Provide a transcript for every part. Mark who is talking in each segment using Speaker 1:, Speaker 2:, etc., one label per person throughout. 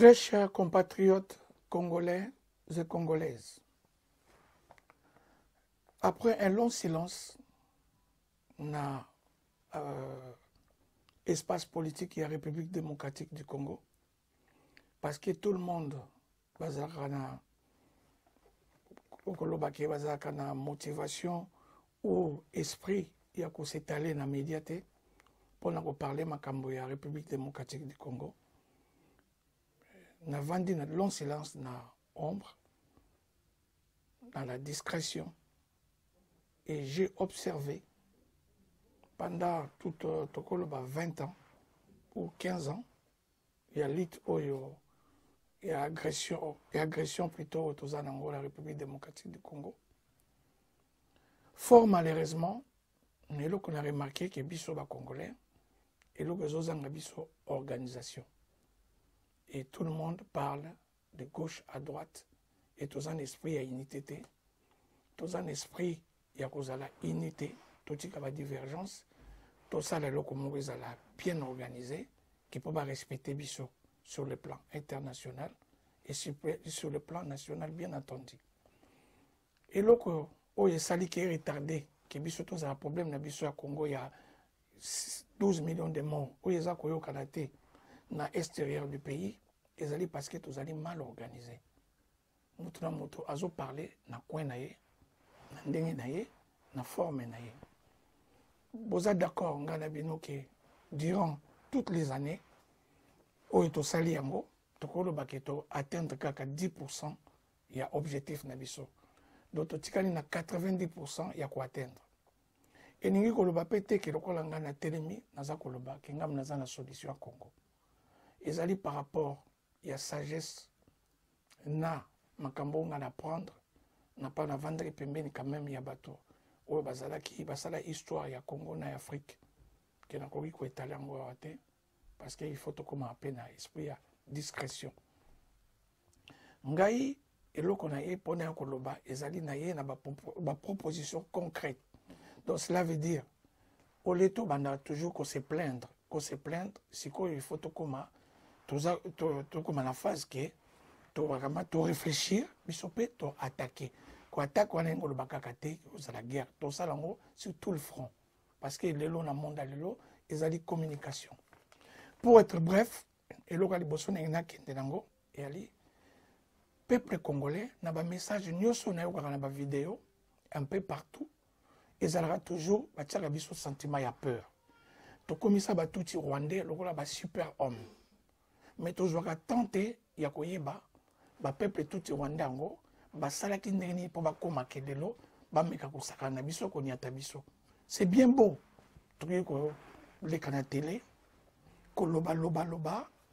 Speaker 1: Très chers compatriotes congolais et congolaises, après un long silence dans l'espace politique et la République démocratique du Congo, parce que tout le monde a une motivation ou esprit qui a s'étaler dans les médias pour parler de la République démocratique du Congo. Nous avons vendu notre long silence dans l'ombre, dans la discrétion. Et j'ai observé pendant tout 20 ans ou 15 ans, il y a lutte, il y a agression plutôt aux Anango, la République démocratique du Congo. Fort malheureusement, nous avons remarqué que les Congolais et les organisation. Et tout le monde parle de gauche à droite. Et tout un esprit à unité. Tout un esprit il y a la unité, tout la divergence. Tout ça, les locaux bien organisé, qui peut pas respecter Bisso sur le plan international et sur le plan national, bien entendu. Et là, il y a sali qui est retardé, que Bisso tous un problème, Bisso à Congo, il y a 12 millions de morts. Il y a au Canada, dans l'extérieur du pays, ils allaient parce que tous allaient mal organisés. Nous avons parlé dans coin naïe, dans dengue naïe, dans forme naïe. Vous êtes d'accord, Nganabino, que durant toutes les années, où il sali yango, to atteindre 10%, il y a objectif nabiso. Donc tikali na 90%, il y a quoi atteindre. Et ningi koloba pété que le kolanga na telemi, naza koloba, que ngam naza na solution à Congo. Ils allaient par rapport, il y a sagesse, na makambo on a prendre, n'a pas na vendre et pembeni quand même il y a bateau. Ou basala qui basala histoire il y a Congo na Afrique, que na koki ko étaler en goate, parce qu'il faut tout comme à peine esprit à discrétion. Ngai et l'autre qu'on a eu pour na koloba, ils allaient na ye na ba proposition concrète. Donc cela veut dire, au leto banda toujours qu'on se plaindre, si quoi il faut tout comme la phase qui est to réfléchir, mais surtout to attaquer. Quand attaque, on a une la guerre. Tout ça, sur tout le front. Parce que les lots dans le monde, ils ont des communications. Pour être bref, et là, les bossons et ali, peuple congolais, n'a pas message, nous sommes dans vidéo, un peu partout, ils ont toujours un sentiment de peur. Tu comme ça, tout les Rwandais, le super homme. Mais toujours tenter, il y a quoi, peuple tout Rwandais, basalaki ndenge pour bakoma kedelo bameka kosaka na biso koniata biso. C'est bien beau truc ko le kana télé ko loba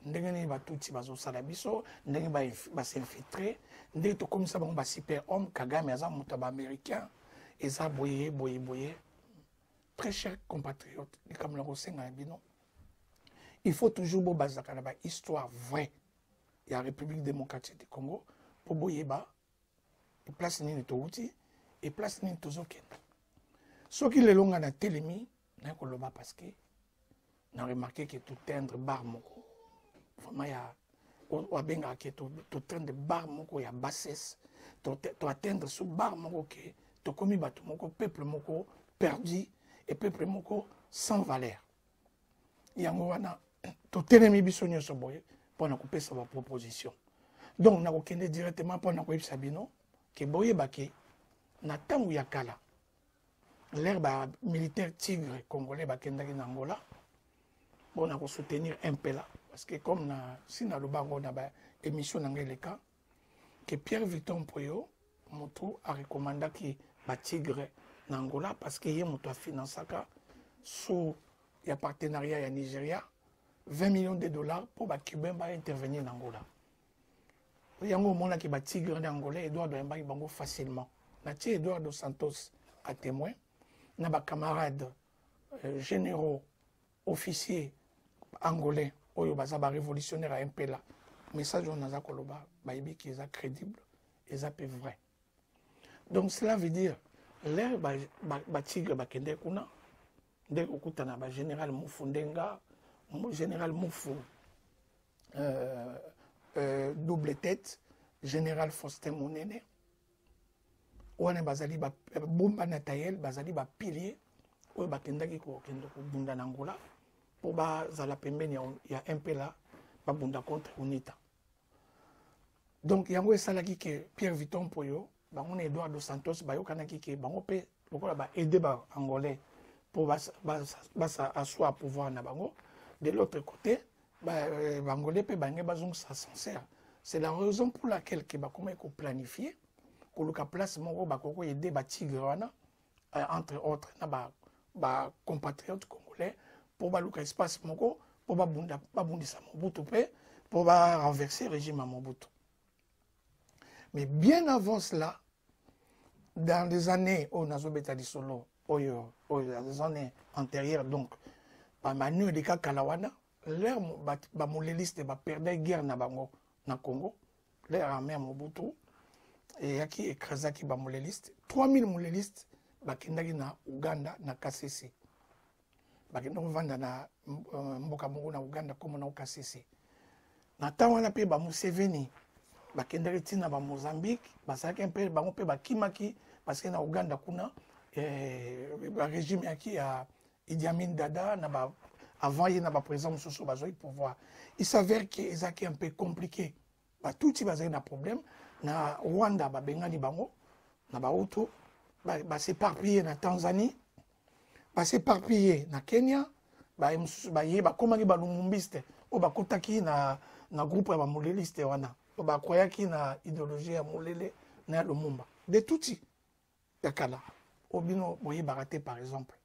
Speaker 1: ndenge ni batuti bazosala biso ndenge ba s'infiltrer ndenge to comme ça ba super homme Kagame aza muta ba américain et ça boyer. Très chers compatriotes les comme la rosenga bino, il faut toujours bo bazaka na ba histoire vraie il y a la République démocratique du Congo pour boyeba et place nini touti et place nini tozokenda. Ce qui les longs na télémi na koloba parce que na remarqué que tout tendre bar moko vraiment ya o benga que tout tendre bar moko ya bassesse to atteindre ce bar moko que to komi batu moko peuple moko perdu et peuple moko sans valeur. Yango wana to télémi biso nyoso boye pour na couper sa proposition. Donc na kokende directement pour na ko sabino que boye bake na tangu ya kala l'herbe militaire tigre congolais bakendaki na Angola bon na ko soutenir un peu là parce que comme na sina lo bango na ba émission na ngeleka que Pierre Victor Mpoyo moto a recommandé ba tigre na Angola parce que yé moto a financé sous ya partenariat ya Nigeria 20 millions de dollars pour ba cubain ba intervenir en Angola. Il y a un moment qui va tigre d'Angolais, Edouard de Bango facilement. Natie Edouard dos Santos a témoin. N'a pas camarades généraux, officiers angolais, Oyobazaba révolutionnaire à MPLA. Message on a Koloba, Baïbi qui est crédible et ça peut vrai. Donc cela veut dire, l'air tigre bakende kuna, dès qu'on a général Moufundenga, général Moufou. double tête, général Faustin Monene. Wana bazali ba bomba Natayel, bazali ba pilier, oyo bakendaki ko kendo ko bunda Angola pour bazala pembeni ya un peu là, ba bunda contre UNITA. Donc yango esalaki ke Pierre Viton Poyo, bango na Edouard dos Santos bayokanaki ke bango pe lokola ba aider ba angolais pour asseoir pouvoir na bango. De l'autre côté, Bangolais pe bangé bazong sa sincère. C'est la raison pour laquelle que ba comment ko planifier ko luka place moko ba ko aider ba tigre wana entre autres na ba compatriotes congolais pour ba luka espace moko pour ba bundisa Mobutu pe pour ba renverser le régime à Mobutu. Mais bien avant cela, dans les années où nazo betali solo dans les années antérieures, donc par Manu de Kalawana, l'air moléliste perdait guerre na bango na Congo, l'air armée Mobutu et yaki écrasaki ba moléliste 3000 molélistes bakendaki na Uganda na KCC bakenda vanda na mboka moko na Uganda comme na KCC na tawana pe ba Museveni bakendaki tina ba Mozambique basaki un peu bango pe bakimaki parce que na Uganda kuna le régime yaki a Idi Amin Dada avant il y a président Moussou Bazoï pouvoir. Il s'avère que c'est un peu compliqué. Tout le monde a un problème. Na Rwanda, Bengani Bango, na Bahutu, s'éparpiller na Tanzanie, s'éparpiller na Kenya, comment ils Lumumbiste, ou Kotaki na groupe ya Moléliste wana, ou Koyaki na idéologie ya Molele na Lumumba. De touti, yakala. Obino Boye Baraté par exemple.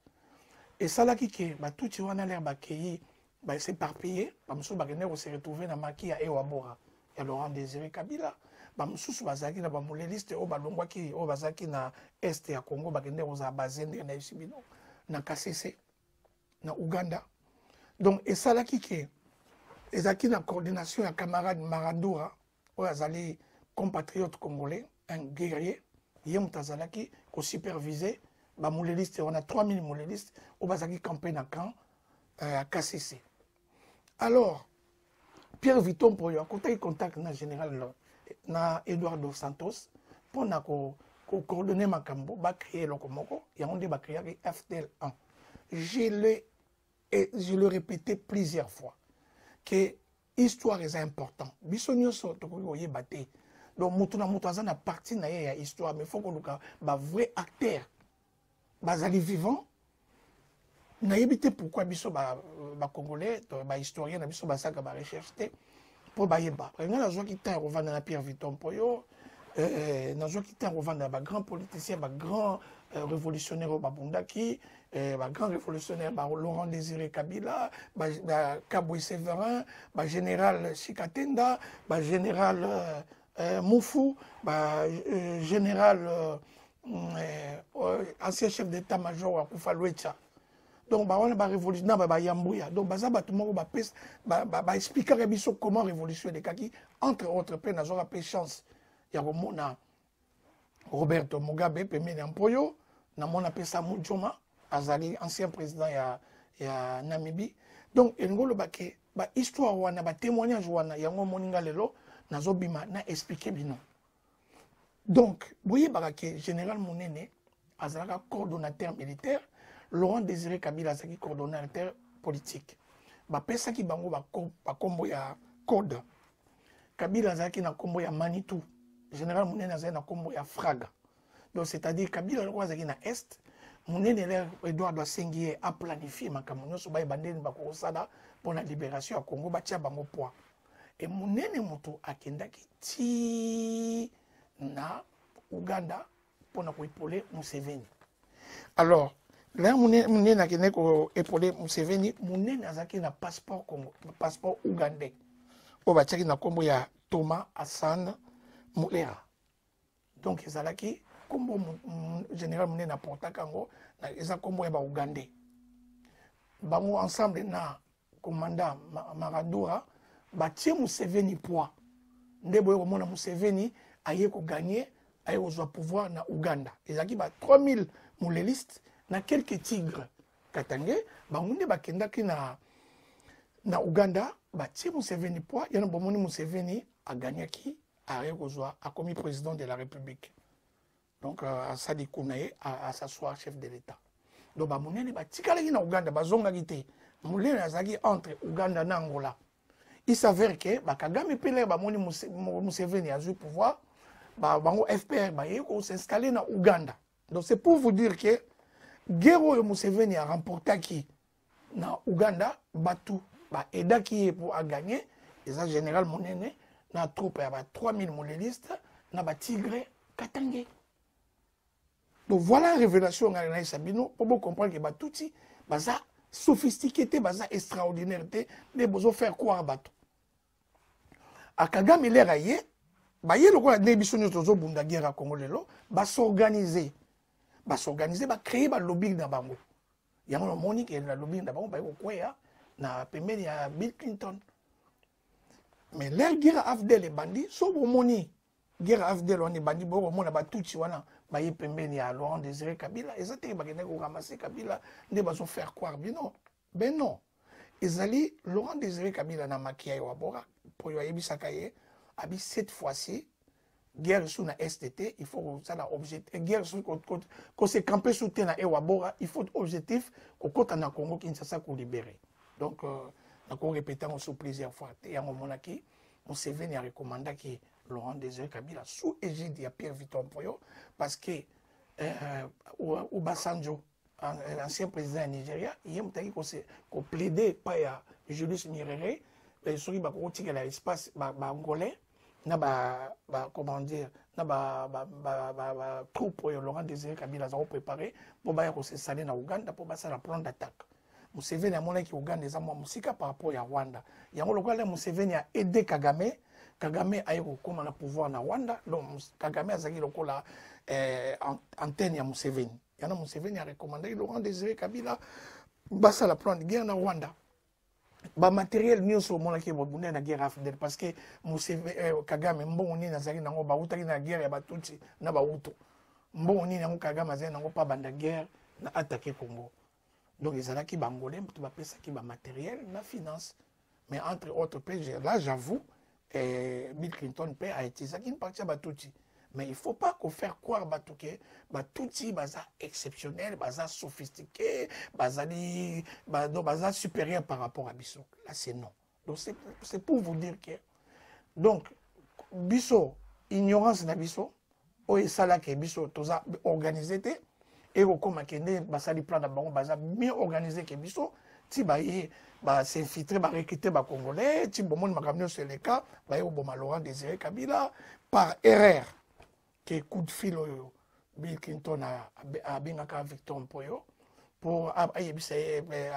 Speaker 1: Et ça là qui est, tout le monde a l'air de s'éparpiller, se retrouver dans le maquis à Ewabora. Il y a Laurent Désiré Kabila. Bamsous bazaki na bamoléliste o balongwa ki o bazaki na est ya Congo bakende oza bazende na Isibino na KCC na Uganda. Donc et ça là qui est ezaki na coordination ya camarade Maradura o azali compatriote congolais, un guerrier, yem tazalaki ko superviser bamoléliste on a 3000 molélistes o bazaki campé na camp à KCC. Alors Pierre Viton Poyo a contact na général na Edouard dos Santos pour na coordonner makambo ba créer lokomoko ya onde ba créer FTL1. Je le répété plusieurs fois que histoire est important. Bisonyo so to ko yebate. Donc mutu na azana partie na ya histoire mais faut que luka ba vrai acteur bazali vivant. Na yebite pourquoi biso ba congolais ba historien na biso ba saka ba recherche pour bayeba. Nga na zo ki tan revendre na Pierre Viton Poyo, na zo ki tan revendre ba grand politicien, ba grand révolutionnaire ba Bundaki, ba grand révolutionnaire ba Laurent Désiré Kabila, ba Kabwe Séverin, ba général Chikatenda, ba général Moufou, ba général ancien chef d'état-major à Koufalwecha. Donc, on a révolutionné, yambouya. Donc, on expliquer comment révolutionner les kaki. Entre autres, on a fait chance. Il y a Roberto Mugabe, premier d'Ampoyo, on a appelé Samu Djoma, Azali, ancien président de Namibie. Donc, il y a histoire, il y a témoignage, il y a moningalelo, il y a expliqué bino. Donc, vous voyez que général Mounene, Azala coordonnateur militaire, Laurent Désiré Kabila qui coordonnateur politique. Pesa ki bango ba kombo ya code. Kabila zaki na kombo ya Manitou. Général Mounene zaki na kombo ya Fraga. Donc c'est-à-dire Kabila lo zaki na est, Mounene Edouard doit Sengier a planifié makambo nyonso ba bandeni ba ko sada pour la libération à Congo ba tia bango poids. Et Mounene moto akendaki ti na Uganda pour na ko épauler Museveni. Alors là, Mounene a épaulé Museveni, Mounene a un passeport ougandais. Au bâtiment, na kombo ya Thomas Hassan Moulera. Donc, ils ont qui, comme général Mounene a porté Kango, ils ont kombo ya ougandais. Bango ensemble na commandant Maradura, bâti Museveni poids. Ndebo yo mona Museveni aye ko gagner, aye au pouvoir na Ouganda. Ils ont qui 3000 moulélistes. Na quelques tigres katangé bangunde bakendaki na Uganda batie Museveni poa yana bomoni Museveni a gagné qui a commis président de la République. Donc, à Sadi Kounaye, à s'asseoir chef de l'État. Donc, Mounene, Tikalaki na Ouganda, Bazongagite, Moulene Azagi entre Ouganda et Angola. Il s'avère que Kagame Pele, Museveni a eu pouvoir, FPR, s'installer dans Ouganda. Donc, c'est pour vous dire que Guerre Museveni a remporté qui dans Ouganda, Batu, Eda qui est pour gagner, et ça, général Mounene, na troupe ya 3000 molélistes na ba tigre katangé. Donc voilà la révélation ngana Sabino pour vous comprendre que Batouti baza sophistiqué baza extraordinaire de besoin faire croire bato. A Kagame le raye ba ye lokola ne biso nyoto zo bunda guerre Congo lelo ba s'organiser ba créer ba lobbying na bango. Yango no moni que la lobbying na bango ba ko kwea na pembeni ya Bill Clinton. Mais la guerre Afdel et bandits, so moni guerre Afdel on est bandit bo mona ba tuchi wana ba yepembeni ya Laurent Désiré Kabila et ça te ba kene ko ramasser Kabila ne ba so faire croire ben non ezali Laurent Désiré Kabila na makia yo abora pour yo yebisa kaye abi cette fois-ci guerre sous na STT il faut ça la objectif guerre sous ko se camper sous na Ewabora il faut objectif ko kota na Congo Kinshasa ko libérer donc encore répétant sous plusieurs fois. Et à un moment là, Museveni a recommandé que Laurent Désiré Kabila sous égide de Pierre Victor Mpoyo parce que Obasanjo, l'ancien président Nigeria, il a dit qu'on plaidait pas à Julius Nyerere, mais il a dit que l'espace angolais, comment dire, troupe Laurent Désiré Kabila a préparé pour s'installer en Ouganda pour passer la plan d'attaque. Museveni a montré que Ouganda est un par rapport à Rwanda. Il y a un Museveni a aidé Kagame. Kagame a eu le pouvoir na Rwanda. Donc Kagame a eu antenne à Museveni. Il y a Museveni a recommandé Laurent Désiré Kabila basa la plan de guerre na Rwanda. Ba matériel ni so mona ke bobunde na guerre afdel parce que Museveni Kagame mboni na zaki nango ba utaki na guerre ya Batutsi na ba Hutu. Mboni nango Kagame azaki nango pa banda guerre na attaquer Congo. Donc, ils ont qui bangolais, tu vas payer ça qui va matériel, la finance. Mais entre autres pays, là, j'avoue, Bill Clinton a été ça qui ne partit à Batouti. Mais il ne faut pas qu'on fasse croire que Batouti est exceptionnel, sophistiqué, supérieur par rapport à Bissot. Là, c'est non. Donc, c'est pour vous dire que. Donc, Bissot, ignorance de Bissot, ou ça là que Bissot, tout ça organisé. Et comme Kende, basali plan d'abord, basa mieux organisé que Bissot, ti s'infiltrer, recruter les Congolais, ti bon monde makamio sur les cas, au bon Laurent Désiré Kabila par erreur que coup de fil Bill Clinton a bien Victor Mpoyo pour a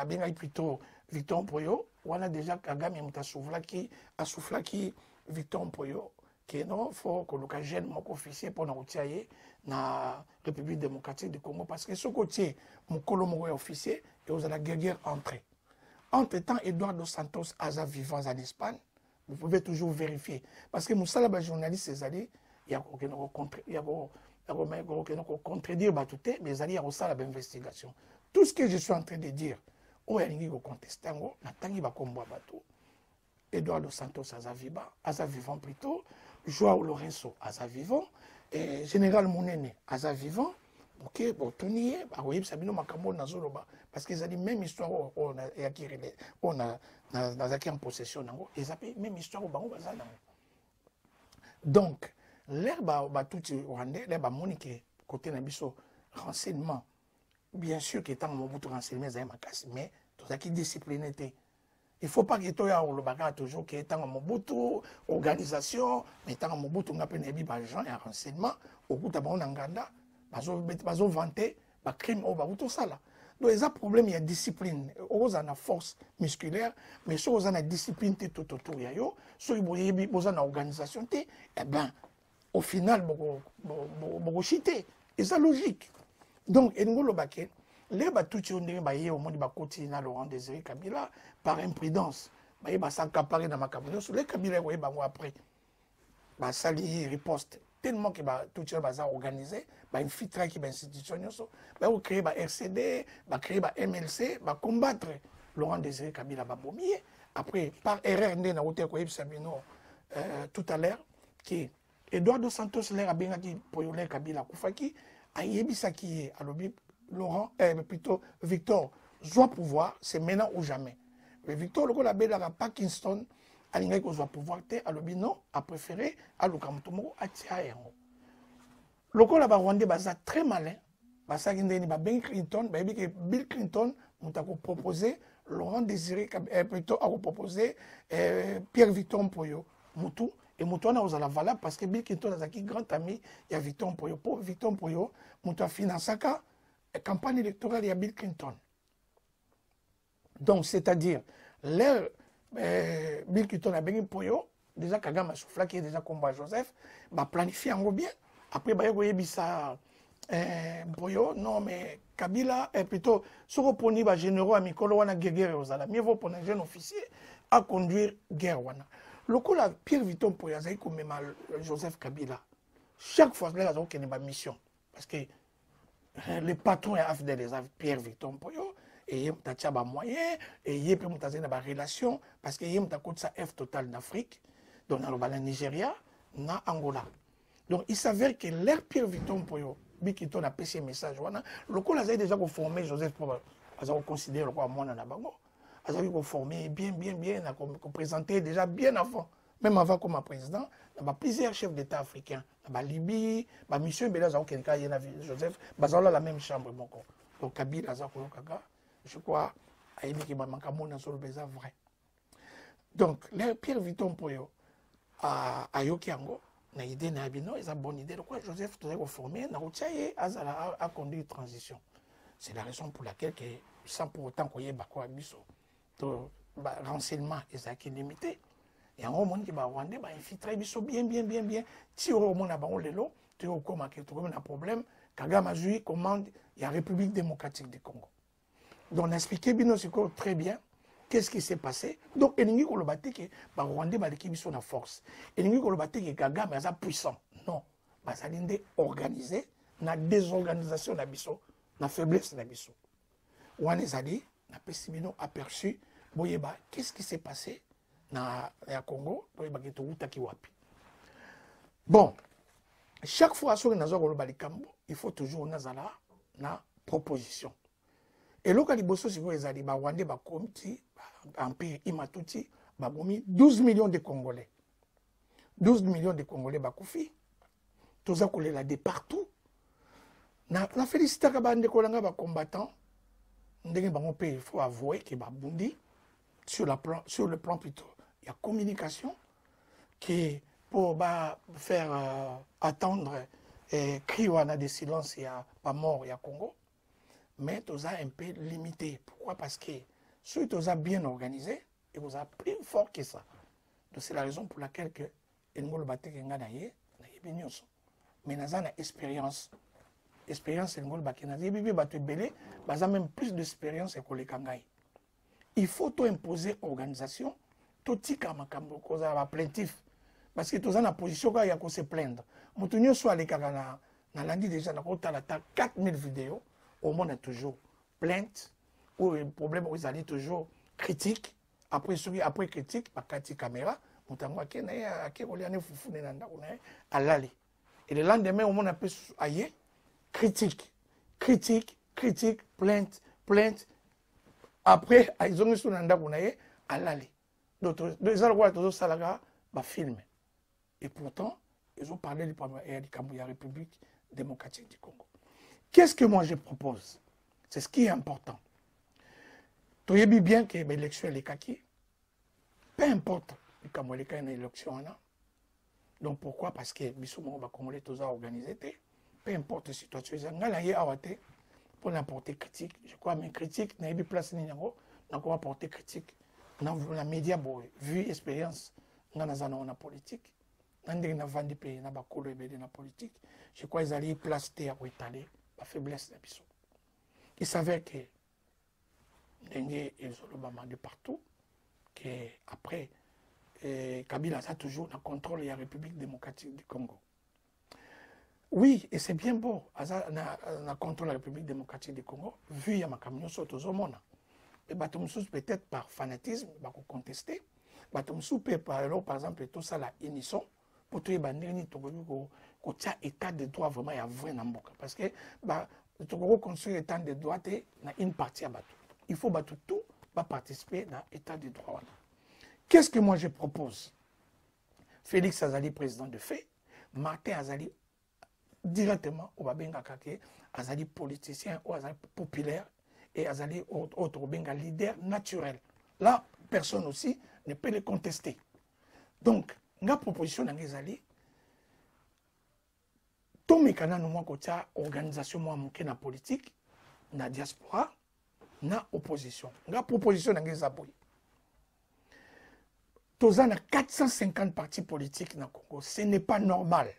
Speaker 1: bien plutôt Victor Mpoyo, on a déjà Kagame a soufflé qui Victor Mpoyo que non faut que le jeune mon officier pour nous tirer na République démocratique du Congo parce que ce côté mon colomo officier et vous allez la guerre entrer. Entre-temps, Eduardo dos Santos a vivant en Espagne, vous pouvez toujours vérifier parce que Moussala journaliste ces années il y a contredire batouté mais il y a aussi l'investigation. Tout ce que je suis en train de dire, on a une contesté na tangi ba kombo bateau. Eduardo dos Santos a vivant plutôt, Joao Lourenço a vivant, et Général Mounene a vivant, ok, bon, Tony, Sabino Makambo Nazoloba, parce qu'ils ont dit même histoire, on a acquis en possession, ils ont même histoire au Bango Bazan. Donc, l'herbe tout rwandais, l'herbe monique, côté Nabiso, renseignement, bien sûr qu'il est en mon bout renseignement, mais tout ça qui discipliné. Il ne faut pas que tu aies toujours qui est en Mobutu, organisation, mais en Mobutu, on a appelé les gens et renseignement, au bout de Nganda, ils ont vanté, les crimes, tout ça là. Donc, il y a un problème, il y a discipline. Ils ont une force musculaire, mais si ils ont une discipline tout autour, si ils ont une organisation, eh bien, au final, ils vont chiter. Et c'est logique. Donc, il y a les Batouti on dirait au monde bakoti na Laurent Désiré Kabila par imprudence ba s'accaparer dans ma cabinet sur les Kabila ouais bango après ba sali riposte tellement que ba tout ça ba organisé ba infiltrer qui ba institution so ba créer ba RCD ba créer ba MLC ba combattre Laurent Désiré Kabila ba bomier après par erreur ndé na hôtel ko Sabino tout à l'heure que Eduardo Santos l'air a bien dit pour l'air Kabila Koufaki a yebisaki ye alobi Laurent plutôt Victor soit pouvoir c'est maintenant ou jamais. Mais Victor le la belle à Parkinson a l'ingé qu'on soit pouvoir te alobi non a préféré à Lukamutomo à Tiaéro. Le la Rwandais baza très malin. Basa kindeni ba Ben Clinton ba que Bill Clinton m'a proposé Laurent Désiré plutôt a proposé Pierre Victor Mpoyo Moutou et Moutou na osala valable parce que Bill Clinton a un grand ami il y a Victor Mpoyo pour Victor Mpoyo Moutou a financé la campagne électorale il y a Bill Clinton. Donc c'est-à-dire l'air Bill Clinton a bien Mpoyo déjà Kagame a soufflé qui est déjà combat Joseph va planifier en bien après ba yebisa Mpoyo, non, mais Kabila est plutôt, ce qu'on va généraux à Mikolo, wana guerre aux ala, mieux vaut pour un jeune officier à conduire guerre wana. Le coup là, Pierre Viton Mpoyo, c'est comme Joseph Kabila. Chaque fois, là, il y a une mission. Parce que les patrons et les Pierre Viton Mpoyo, et il y a des moyens, et il y a des relations, parce qu'il y a des F total d'Afrique, donc dans le Nigeria, dans Angola. Donc il s'avère que l'air Pierre Viton Mpoyo, Bikiton a passé message. Le coup, là, déjà formé Joseph pour considérer le quoi moi dans bango. Ils ont formé bien, présenté déjà bien avant, même avant comme président, il y a plusieurs chefs d'État africains. La Libye, la mission, Joseph, la même chambre. Donc Kabila, je crois, il manque vrai. Donc, l'air Pierre Viton Mpoyo à Yokiango, na idée na bino eza bonne idée quoi Joseph tu dois former na routier à conduire une transition. C'est la raison pour laquelle que sans pour autant qu'on y ait bakwa biso to renseignement ezaki limité et en monde qui va Rwanda ba infiltrer biso bien ti au monde na bango lelo tu au comment que tu un problème Kagame azui commande il y a République démocratique du Congo. Donc on a expliqué bino très bien. Qu'est-ce qui s'est passé? Donc, il y a des que les Rwandais ont la force. Il y a des que Kagame est puissant. Non. Il est organisé, il y a désorganisation, la faiblesse. On a aperçu, qu'est-ce qui s'est passé dans le Congo? Bon, chaque fois que il faut toujours une proposition. Et là, quand les Rwandais ont empire Imatuti, 12 millions de Congolais. 12 millions de Congolais bakoufi. Tous ça collé là de partout. Na félicité kabande kolanga ba combattants. Ndenge bango pe il faut avouer que ba bundi sur le plan plutôt. Il y a communication qui pour faire attendre cri wana de silence il y a pas mort il y a Congo. Mais tout ça un peu limité. Pourquoi? Parce que si tout ça bien organisé, et vous avez plus fort que ça. Donc c'est la raison pour laquelle que Ngolo Batek Nganaye, mais nous avons une expérience. Expérience Ngolo Batek Nganaye, bibi batu belé, nous même plus d'expérience que les Kangai. Il faut tout imposer organisation, tout tika makambo koza ba plaintif. Parce que tout ça na position quand il y a qu'on se plaindre. Mutunyo soit les Kagana, na lundi déjà na kota la 4000 vidéos, au monde est toujours plainte. Ou le problème, ils allaient toujours critique. Après critique, par caméra, et le lendemain, on a pu ailleurs, critique, plainte. Après, ils ont eu son anda à l'aller. Donc, ils ont film. Et pourtant, ils ont parlé de la République démocratique du Congo. Qu'est-ce que moi je propose? C'est ce qui est important. Tu sais bien que l'élection est kaki. Peu importe quand il y a une élection. Donc pourquoi? Parce que Bissoumo va comme les tous organisés. Peu importe la situation. Pour n'apporter critique. Je crois que critique n'a pas de place ni n'ango. Donc on va porter critique. Dans la média, vu expérience, dans la politique. Dans la vente du pays, dans la politique. Je crois qu'ils allaient placer à étaler la faiblesse de Bissou. Il s'avère que ils ont de partout, qu'après, Kabila a toujours le contrôle de la République démocratique du Congo. Oui, et c'est bien beau, le contrôle de la République démocratique du Congo, vu qu'il y a ma camion sur tout le monde. Et peut-être par fanatisme, il va contester. bato soupe par exemple tout ça la unisson pour tout bandeni to ko tia état de droit vraiment ya vrai na mboka parce que ba to ko construire état de droit na une partie à bato il faut bato tout va participer dans l'état de droit. Qu'est-ce que moi je propose? Félix Azali, président de fait, Martin Azali, directement, au Babenga Kake, Azali politicien ou Azali populaire, et Azali autre Benga leader naturel. Là, personne aussi ne peut le contester. Donc, la proposition d'Azali, tout mécanisme nous côté organisation moi na politique, na diaspora, na opposition. La proposition d'Azali. Tous en 450 partis politiques dans le Congo. Ce n'est pas normal.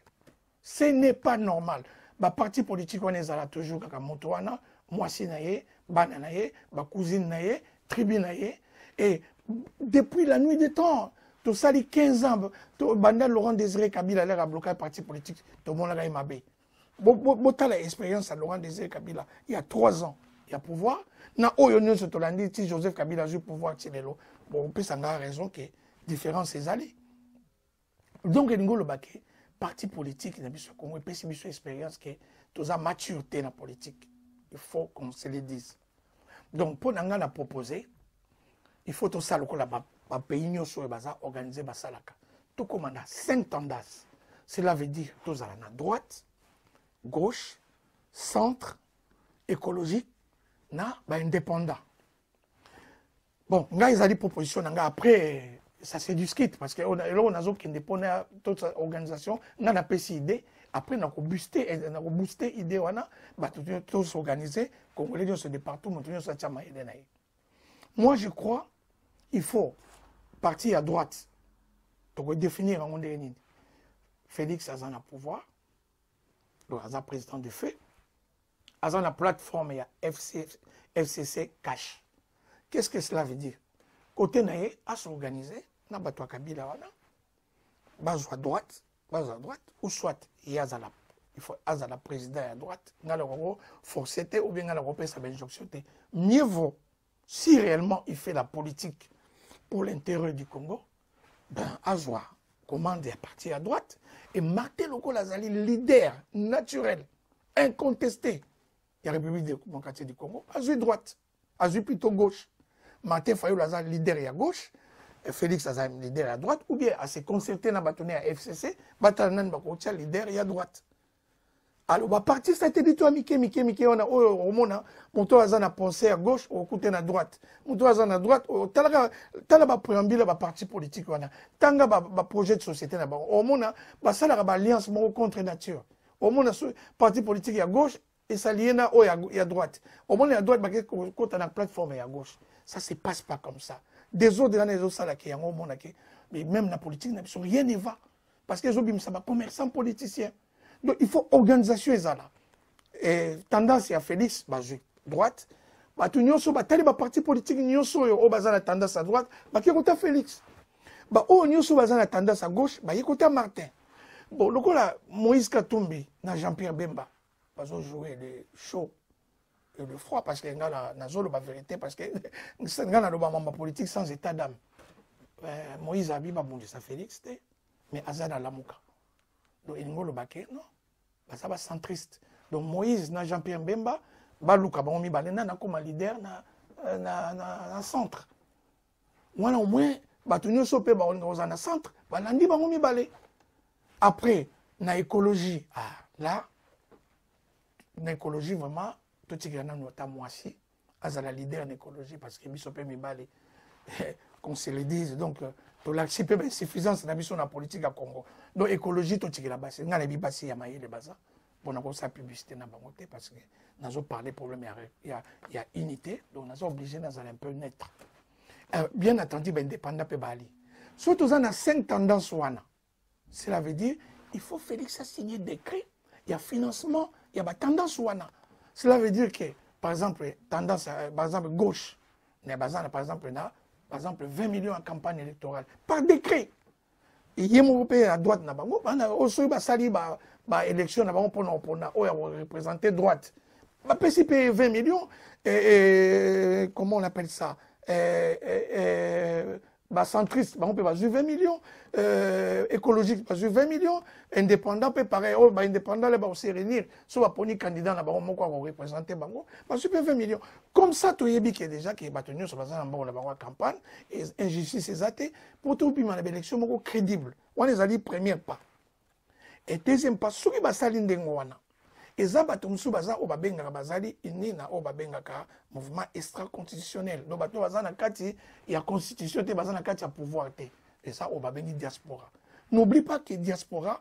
Speaker 1: Ce n'est pas normal. Les partis politiques, on est toujours comme Motoana, Moissi Naye, Bananaye, Cousine Naye, Tribu Naye. Et depuis la nuit des temps, tout ça, les 15 ans, Banda Laurent Désiré Kabila a bloqué le parti politique. Tout le monde a mabé. Bota l'expérience à Laurent Désiré Kabila, il y a 3 ans, il y a pouvoir. Na Oyono Sotolandi, si Joseph Kabila a eu pouvoir, bon, on peut s'en avoir raison que différence ces allées. Donc, le baquet, parti politique, il y a une expérience que tout a maturité dans la politique. Il faut qu'on se le dise. Donc, pour nous proposer, il faut tout ça, le pays nous organiser Basalaka. Tout comme on a 5 tendances. Cela veut dire tout à la droite, gauche, centre, écologique, na indépendant. Bon, on a des propositions après. Ça c'est du skit parce que on a qui dépend de toute organisation on a idée après on a booster idée on a tous organisés congolais se départout maintenant ça tient moi je crois il faut partir à droite pour définir un monde Félix a un pouvoir le président de fait a la plateforme il y a FCC cash. Qu'est-ce que cela veut dire? Côté naïe à s'organiser, na batwa Kabila wana, base à droite, ou soit il y a il faut la président à droite, na le forcété ou bien na le repère sa injonction. Mieux vaut si réellement il fait la politique pour l'intérêt du Congo, ben Azwa commande à partir à droite et Martin Loko Azali leader naturel, incontesté. Il y a la République démocratique du Congo, Azui droite, Azui plutôt gauche. Martin Fayou Lazare leader à gauche, Félix Lazare leader à droite, ou bien à se concerter dans le à FCC, Batanan Bakotia leader à droite. Alors, à partir de cette édition, on a au monde, Monto Azan a pensé à gauche, au côté à droite. Monto Azan à droite, Talaba préambule à parti politique, Tanga projet de société, au monde, ça a alliance contre nature. Au monde, parti politique à gauche, et ça lié à droite. Au monde, à droite, quand on a plateforme à gauche. Ça ne se passe pas comme ça. Des autres, dans les autres salles, mais même dans la politique, rien ne va. Parce que les autres, sont commerçants politiciens. Donc, il faut organisation. Et tendance à Félix, droite. Tous les partis politiques, ils ont tendance à droite. Ils ont Félix. Ils ont tendance à gauche. Ils ont Martin. Bon, le cas Moïse Katumbi, Jean-Pierre Bemba, ils ont joué les shows. Et le froid parce que la vérité parce que la politique sans état d'âme. Moïse Abiba bon ça Félix mais Azana Lamouka. Donc il le baquet non. Ça va centriste. Donc Moïse na Jean-Pierre Bemba baluka ba mi balena na comme leader na centre. Voilà au moins batunyo sopé ba on na centre balandi ba mi balé. Après na écologie là na écologie vraiment tout ce qui est notamment aussi, à la leader en écologie, parce que Bissopé Mibale, qu'on se le dise, donc, tout l'accepter insuffisance de la politique à Congo. Donc, écologie, tout ce qui est là-bas, c'est un peu passé à Maïe, les bazar, pour nous faire publicité dans la montée, parce que nous avons parlé de problème, il y a unité, donc nous sommes obligés d'aller un peu net. Bien entendu, indépendant peut Bali. Surtout, on a 5 tendances, cela veut dire, il faut Félix signer décret, il y a financement, il y a tendance, cela veut dire que, par exemple, tendance, par exemple, gauche, par exemple, 20 millions en campagne électorale, par décret. Il y a un à droite, il y a aussi une élection pour représenter droite. Il y a 20 millions, comment on appelle ça centriste, on peut 20 millions, écologique, 20 millions, indépendant, peut pareil, indépendant, les aussi réunir, soit pour les candidats, on va représenter, 20 millions. Comme ça, tu as qui est déjà, qui est battu sur la campagne, et injustice est athée, pour tout le monde, l'élection crédible. On les a dit, premier pas. Et deuxième pas, ceux qui va s'aligner, eza bato musu baza o babengaka bazali inina o babengaka mouvement extra-constitutionnel. Donc bato baza na kati ya constitution te baza na kati ya pouvoir te. Et ça o babengi diaspora. N'oublie pas que diaspora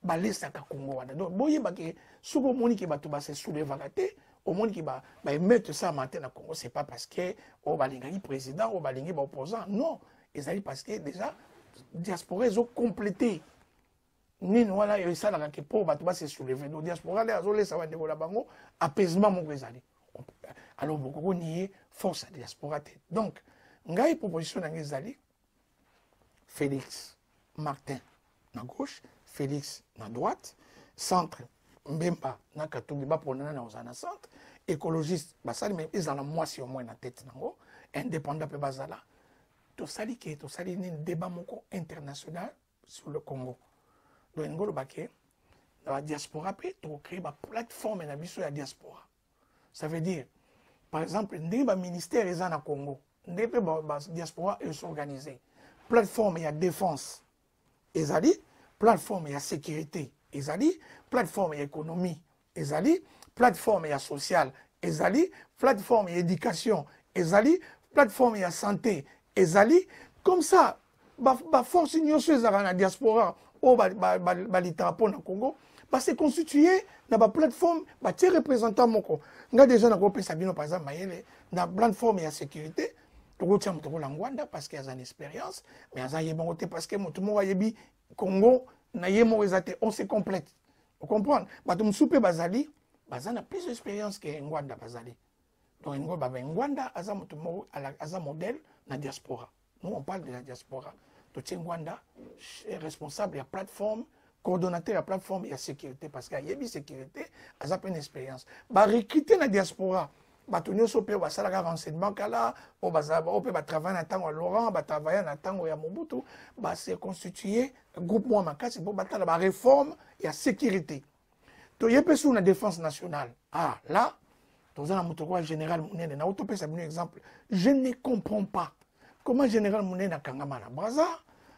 Speaker 1: balesaka Congo wana. Donc boyeba ke soko moni ke bato ba se soulevaka te, au monde qui ba mettre ça matin na Congo, c'est pas parce que o balingaki président o balingi ba opposant. Non, ezali parce que déjà diaspora ils ont complété. Nini wala esalaka ke po bato base soulever no diaspora le azolesa bandeko na bango apaisement moko ezali. Alors beaucoup nier force ya diaspora te. Donc ngai proposition na ezali Félix Martin na gauche, Félix na droite, centre Mbemba na Katumbi ba ponana na ozana centre, écologiste basali mais ezala mwasi au moins na tête nango, indépendant pe bazala. To sali ni débat moko international sur le Congo. Donc, la diaspora peut créer une plateforme de la diaspora. Ça veut dire, par exemple, le ministère est au Congo, la diaspora est organisée. Plateforme, il y a défense, plateforme, il y a sécurité, plateforme, il y a économie, plateforme, il y a social, plateforme, il y a éducation, plateforme, il y a santé, comme ça, la force de la diaspora, pour le Congo, se constituer dans la plateforme, des représentants. Nous avons déjà par exemple, dans la plateforme de sécurité, nous avons Rwanda parce qu'il y a une expérience, mais parce que tout le monde a Congo, on se complète. Vous comprenez? Nous avons plus d'expérience que Rwanda. Donc, Rwanda a un modèle dans la diaspora. Nous, on parle de la diaspora. Rwanda est responsable de la plateforme, coordonnateur de la plateforme et la sécurité, parce qu'il y a une sécurité, il y a une expérience. Recruter la diaspora, il y a un renseignement, il y a un travail à Laurent, il y a un travail à Mobutu, c'est constitué un groupe pour la réforme et la sécurité. Il y a une défense nationale. Ah, là, dans un général Mounene, un exemple, je ne comprends pas. Comment général Mounene a Kangama na Braza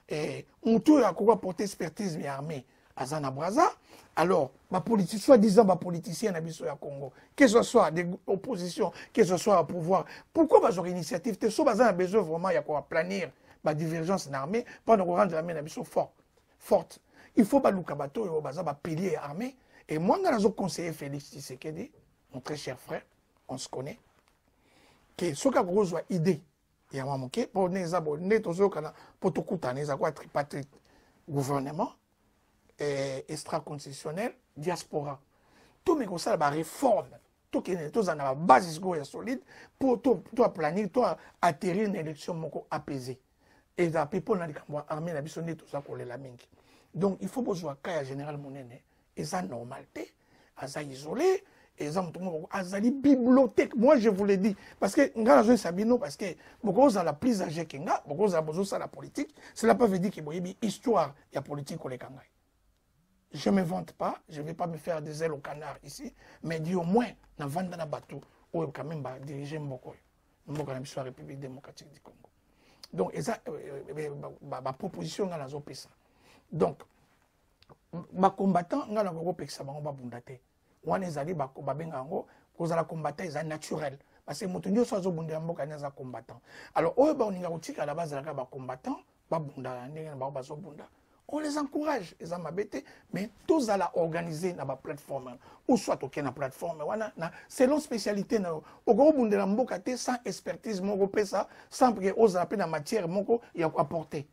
Speaker 1: et Moutou a quoi porter expertise mais armée à Zana Braza. Alors, ma politique, soi-disant, ma politicien à Bisso Congo, que ce soit des oppositions, que ce soit au pouvoir, pourquoi ma initiative, tu as besoin vraiment, il y a quoi planir ma divergence en armée, pour nous rendre l'armée à Bisso forte. Il faut pas Lukabato et Obaza, pilier armé. Et moi, je conseiller Félix Tshisekedi, mon très cher frère, on se connaît, que ce qu'a gros idée. Il y a un moment pour tripartite gouvernement extra-constitutionnel diaspora tout mais comme ça la réforme tout qui est tous en la base solide pour toi planir toi atterrir une élection apaisée et la people na armée na biso tout ça pour la mingi. Donc il faut besoin cas général Monene et ça normalité à ça isolé. Exemple, azali bibliothèque. Moi, je vous l'ai dit. Parce que, parce que, beaucoup la plus âgée que nga, beaucoup de la politique, cela peut veut dire qu'il y a une histoire, il y a politique au Kangai. Je ne me vante pas, je ne vais pas me faire des ailes au canard ici, mais dis au moins, na vanda na bateau, ou quand même, diriger Mboko, la République démocratique du Congo. Donc, ma proposition, nga nazo pesa. Donc, ma combattant, nga nazo pesa, ba bundate. On est allé à la combattant, c'est naturel. Parce que les gens sont combattants. Alors, à la base, les combattants, on les encourage, mais tous à la organiser dans la plateforme, ou soit aucune plateforme, selon spécialité, sans expertise, sans que la matière, il y a apporté.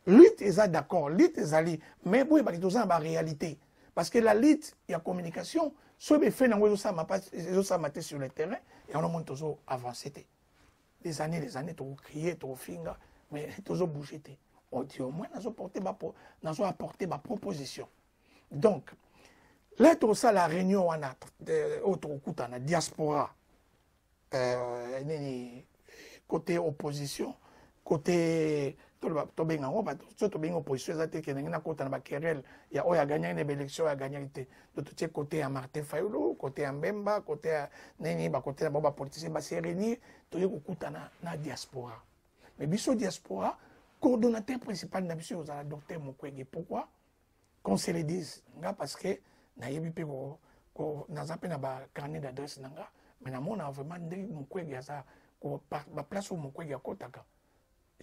Speaker 1: Lutte, ils sont d'accord, lutte, ils sont mais oui, il y a la réalité. Parce que la lutte, il y a communication. Ce qui fait sur le terrain, et on a toujours avancé. Des années, tu as crié, tu as finger, mais tu as toujours bougé. On dit au moins, nous apporté ma proposition. Donc, là, tout ça, la réunion, on a la diaspora, côté opposition, côté to benga ngo ba to benga opposition za te ke na kota na ba querelle ya oya gagner une élection ya gagner te to côté ya Martin Fayulu côté ya Mbemba côté ya nini ba côté na ba politicien ba se réunir to ye kokutana na diaspora mais biso diaspora coordonnateur principal na biso za docteur Mukwege pourquoi qu'on se le dise nga parce que na yebi pe ko na zape na ba carnet d'adresse nanga mais na mona vraiment ndenge Mukwege za ko ba place où Mukwege akotaka.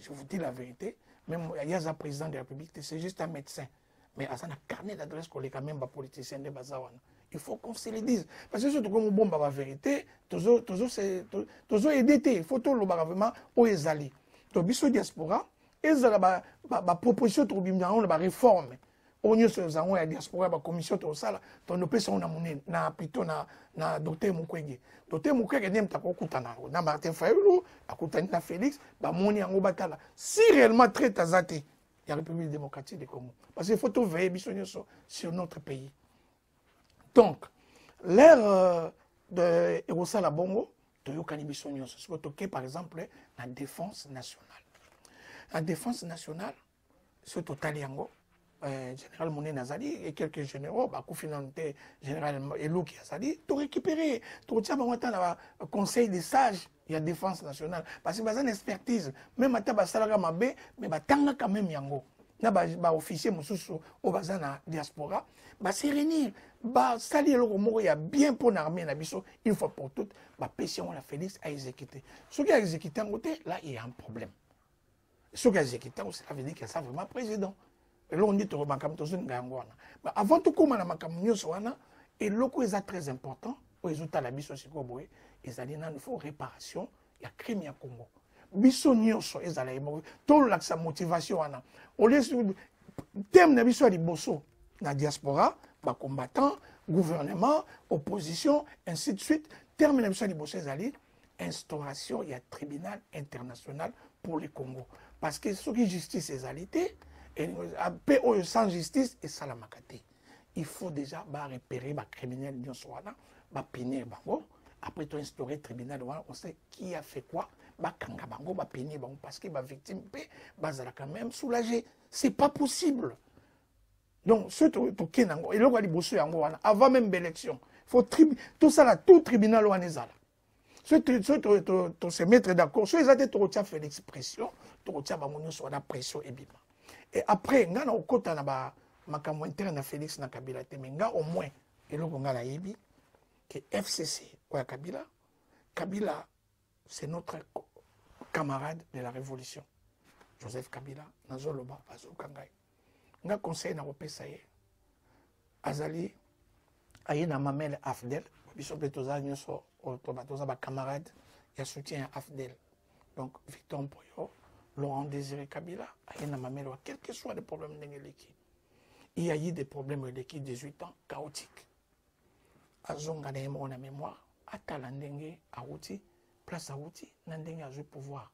Speaker 1: Je vous dis la vérité, même il y a un président de la République, c'est juste un médecin. Mais à ça, un carnet d'adresse qu'on est quand même un politicien de Bazawana. Il faut qu'on se le dise. Parce que surtout comme on bombe la vérité, toujours aider, il faut tout le vraiment au Ezali. Donc, biso diaspora, Ezala ba proposition de la réforme. On y a la diaspora, la commission de sala, on peut s'en amener, na plutôt na docteur Mukwege. Docteur Mukwege n'aime pas kutana, na Martin Fayulu, à kutana na Félix, ba moni en batala. Si réellement très tazate, il y a la République démocratique du Congo. Parce qu'il faut tout veiller sur notre pays. Donc, l'ère de Erosala Bongo, de Yokani Bissonio, c'est par exemple la défense nationale. La défense nationale, c'est total yango. Général Mouné Nazali et quelques généraux, Koufinante, général Elou qui a sali, tout récupéré, tout ça, le conseil des sages, il y a défense nationale. Parce que c'est une expertise, même à Tabasalaga Mabé, mais Tanga quand même yango. Na officier Moussou au bazana diaspora, c'est réunir, sali le Romoro, il y a bien pour l'armée, une fois pour toutes, pétion la Félix à exécuter. Ce qui a exécuté en côté, là, il y a un problème. Ce qui a exécuté, ça veut dire qu'il y a ça vraiment président. Et là, on dit que avant tout, comme et loko est très important, pour les autres, il faut réparation, il y a crime au Congo. Biso nyoso ezala imo to la motivation ana au lieu thème na biso ali bosso na diaspora ba combattant gouvernement opposition ainsi de suite terme na biso ali bosso ezali instauration il y a tribunal international pour le Congo parce que ce qui justice ezalité et sans justice et salamakate il faut déjà repérer les criminels nyonso wana ba punir bango après tu instaurer tribunal on sait qui a fait quoi bakanga bango ba punir bango parce que ba victime pe bazala quand même soulagé c'est pas possible donc ce to kenango et lokali bosso yango wana avant même l'élection faut tout ça là tout tribunal wana ezala ce to se mettre d'accord so ezate to tia faire l'expression to tia bango nyonso wana pression ebima et après ngana okota na ba makambo interne na Félix na Kabila te menga au moins eloko ngala yebi que FCC ou Kabila Kabila c'est notre camarade de la révolution Joseph Kabila nazoloba azokangai nga conseil na opesa ye azali ayena mamel Afdel biso betoza nyoso toza ba camarade ya soutien à Afdel donc Victor Mpoyo Laurent Désiré Kabila ayena mamel quel que soit le problème n'engeleki il y a eu des problèmes de 18 ans chaotiques azonga na yemo na mémoire atala ndenge awuti place awuti na ndenge azui pouvoir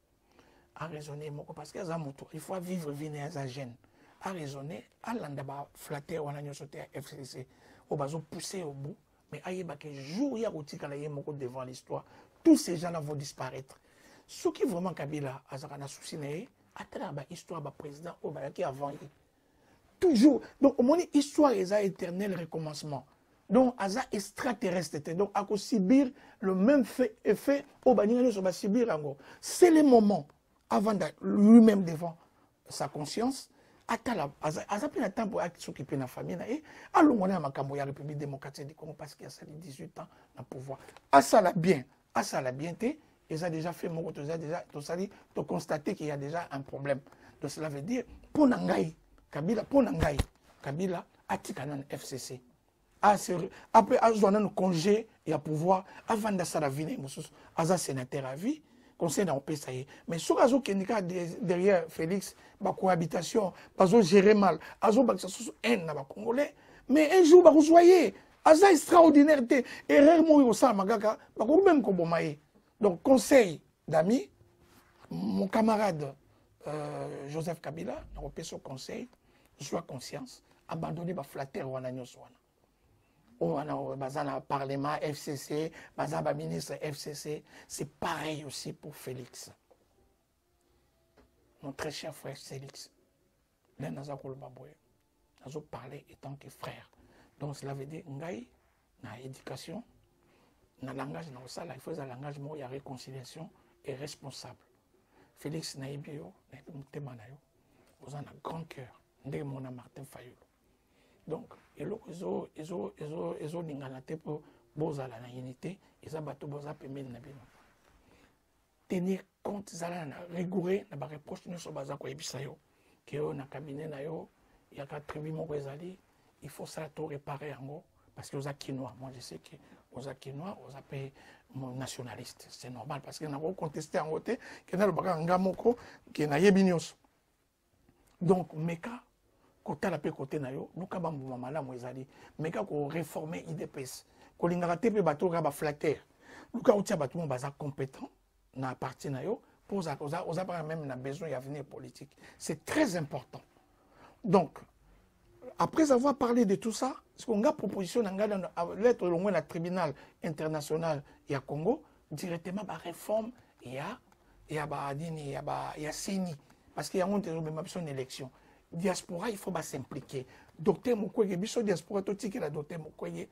Speaker 1: a raisonner moko parce que za moto il faut vivre vine à jeune a raisonner alanda ba flatter wana nyoso te FCC o bazo pousser au bout mais ayeba que jour ya rotika la yemo devant l'histoire tous ces gens là vont disparaître ce qui vraiment Kabila azaka na souci na atala ba histoire ba président o ba qui avant toujours donc au moins histoire est éternel recommencement. Donc, Aza extraterrestre, donc, à subir le même effet au Banigano sur subir encore. C'est le moment, avant lui-même devant sa conscience, Aza pris le temps pour s'occuper de la famille, et allons on a ma République démocratique du Congo parce qu'il y a 18 ans de pouvoir. À ça la bien, ils ont déjà fait mon côté, ils ont constaté qu'il y a déjà un problème. Donc, cela veut dire, pour Nangaï, Kabila a Tikanan FCC. Après, on a un congé et à pouvoir, avant de ça, la vie, on a sénateur à vie, conseil dans le pays. Mais si on a derrière Félix, la cohabitation, on a géré mal, on a haine dans Congolais, mais un jour, vous voyez, c'est extraordinaire. Et rarement, il y a magaka, même comme donc, conseil d'amis, mon camarade Joseph Kabila, on a son conseil, soit conscience, abandonner ma flatter ou en agneau soit. On a Parlement, FCC, ministre FCC, c'est pareil aussi pour Félix. mon très cher frère Félix, là, nous avons parlé étant que frère. Donc, cela veut dire, ngai, na éducation, na langage, na ça, il faut un langage, il y a réconciliation et responsable. Félix Naibio, vous avez un grand cœur, ndé mon Martin Fayulu. Donc, ils ont n'ingalaté pour boza la unité, ils ont battu boza pemel na bino. Tenir compte, rigoureux, na ba reproche nous sur baza ko ebisa yo, que yo na cabinet na yo, il y a 4 tribus mo rezali, il faut ça tout réparer en parce que aux Akinois, moi je sais que aux Akinois, aux appelés nationalistes, c'est normal parce que n'a pas contesté en côté, que n'a le baga ngamoko, que n'a yebinios. Donc meka côté la côté na yo, nous kaba mbumamala mo ezali, meka ko réformer IDPS, ko lingaka te pe bato ga ba flatter. Nous ka otia bato mo baza compétent na parti na yo pour oza pas même na besoin d'avenir politique. C'est très important. Donc après avoir parlé de tout ça, ce qu'on a proposition dans lettre au la tribunal international et à Congo, directement la réforme il y a CENI parce qu'il y a une élection. Diaspora, il faut s'impliquer. Docteur Mukwege, biso diaspora to tiki la docteur Mukwege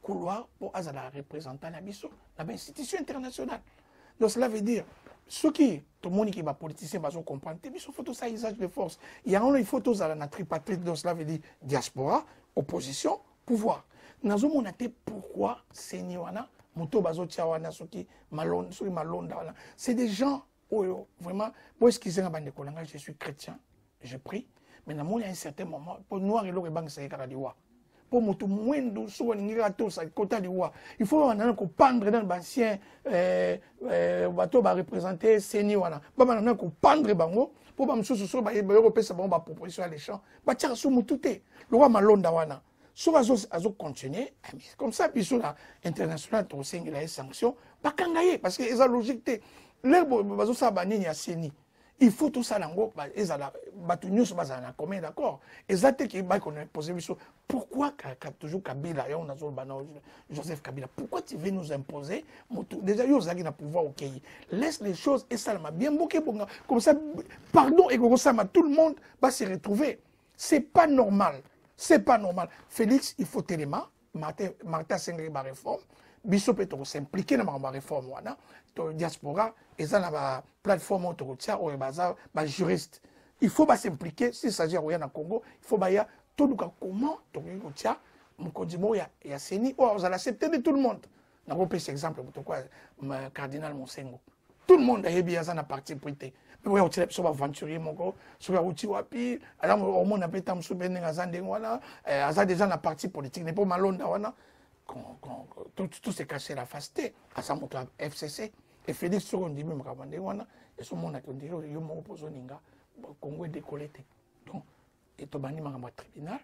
Speaker 1: couloir pour la représenter la biso la institution internationale. Donc cela veut dire ceux qui, tout le monde qui va politicien va comprendre, il faut tout ça usage de force. Il faut tout ça la tripartite, donc cela veut dire diaspora, opposition, pouvoir. Nous avons pourquoi Seigneur Muto Bazo Tiawana, ceux qui malonda, c'est des gens vraiment, moi excusez moi je suis chrétien, je prie, mais dans un certain moment, pour noir et l'autre banque c'est caradiwa. Pour mutu mwendo so ningira to sa kota liwa il faut on ko pendre dans l'ancien bato ba représenter seni wana ba na ko pendre bango pour ba msusu so ba européen ba ba proposition à l'échange ba tira so mutute le roi malonda wana so azo continuer comme ça biso la international to sengi la sanction ba kangaye parce que eza logique te les bazo sa ba nini ya seni. Il faut tout ça, commun d'accord. Exactement qui va poser pourquoi toujours Kabila, Joseph Kabila, pourquoi tu veux nous imposer déjà il y a pouvoir ok. Laisse les choses et ça m'a bien bouqué comme ça pardon et tout le monde va se retrouver. C'est pas normal. C'est pas normal. Félix, il faut tellement Martin Sengri ba réforme. Biso peut s'impliquer dans la réforme wana to diaspora et ça na ba plateforme autoroutière ou ba juriste il faut s'impliquer s'il s'agit de rien au Congo il faut ba ya tout comment to routière mon condiment ya seni ou vous allez accepter de tout le monde na repère cet exemple pourquoi cardinal Monsengo tout le monde a bien ça na parti prité mais ouais on sur aventurier mon sur la route wapi alors au monde a pétam sur ben ngazande wana aza déjà na parti politique n'est pas malonda wana tout s'est caché la fasté à sa montre FCC et Félix sur on dit même Ramandé wana et son monde a dit yo mo opposo ninga Congo est décolleté donc et to bani mangamba tribunal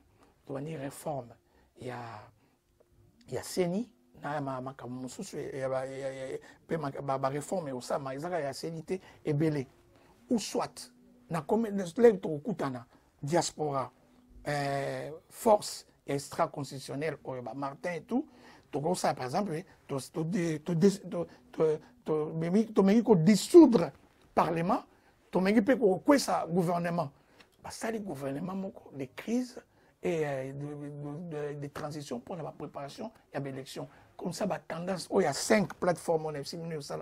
Speaker 1: to bani réforme il y a CENI na makambo mususu ya ba réforme au ça ma ezaka ya CNité et belé ou soit na comme les to kutana diaspora force extra-constitutionnelle, Martin et tout, tu ça par exemple, tu dissoudre le Parlement, tu peux ça gouvernement. Ça, les gouvernements, des crises et des transitions pour la préparation et l'élection. Comme ça, la tendance, il y a 5 plateformes, on a 6 minutes, mais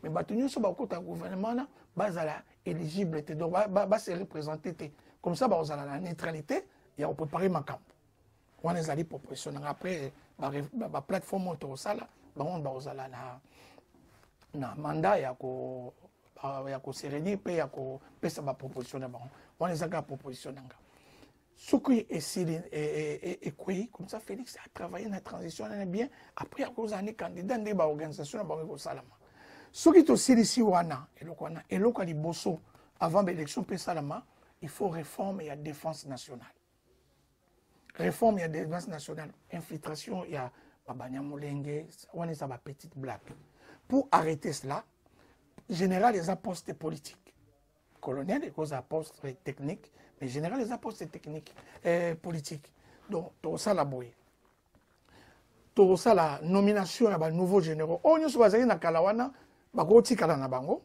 Speaker 1: il y a un gouvernement, il est éligible, donc il se représenter. Comme ça, il y a la neutralité. Il y a préparé ma camp. On a des propositions. Après, la plateforme autosala, on a un mandat, il y a une sérénité, il y a une proposition. On a des propositions. Ce qui est comme ça, Félix a travaillé dans la transition, on est bien. Après, il y a des candidats dans l'organisation. Ce qui est aussi ici, et là, avant l'élection, il faut réforme et défense nationale. Réforme, il y a des défense nationale. Infiltration, il y a Babania Molenge, on est à ma petite blague. Pour arrêter cela, général, les postes politiques. Colonel, les postes techniques, mais général, les postes techniques politiques. Donc, tout ça, la boye. Tout ça, la nomination à nouveau généraux. On y a na Kalawana, Bagoti Kalana Bango,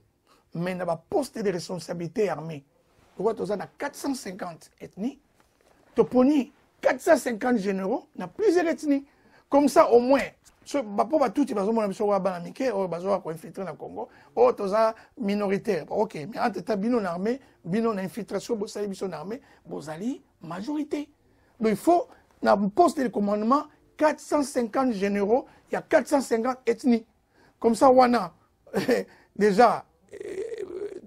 Speaker 1: mais na ba poste de responsabilité armée pourquoi tu as 450 ethnies tu poni 450 généraux na plusieurs ethnies comme ça au moins bapo batuti bazomona biso wa bana mike o bazoa ko infiltrer na Congo o toza minoritaire OK mais entre ta bino na armée bino na infiltration bo sali biso na armée bozali majorité donc il faut na poste de commandement 450 généraux il y a 450 ethnies comme ça wana déjà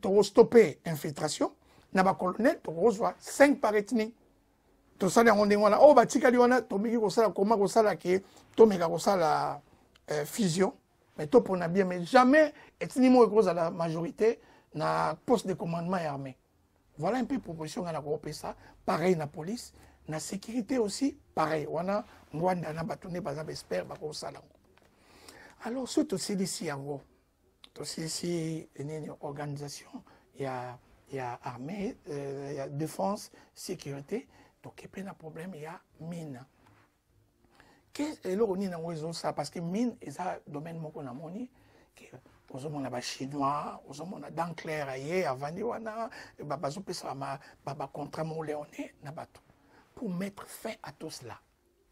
Speaker 1: tu stopper infiltration na ba colonel tu reçois 5 par ethnie to sala ngonde ngona o batikali wana to miki ko sala comment ko sala ke to meka ko sala fusion mais to pona bien mais jamais ethnie mo ko la majorité na poste de commandement et armée voilà un peu proposition na ko pesa pareil na police na sécurité aussi pareil wana ngwanda na batone bazaba espère ba ko sala alors surtout c'est ici yango to c'est ici une organisation il y a armée il y a défense sécurité donc il y a un problème il y a mine qu'est-ce que l'on a ça parce que mine est un domaine moko na moni que aux hommes on a chinois aux hommes on a dents claires ailleurs avant de wana bazo pesa ba contrat mo léoné na bato pour mettre fin à tout cela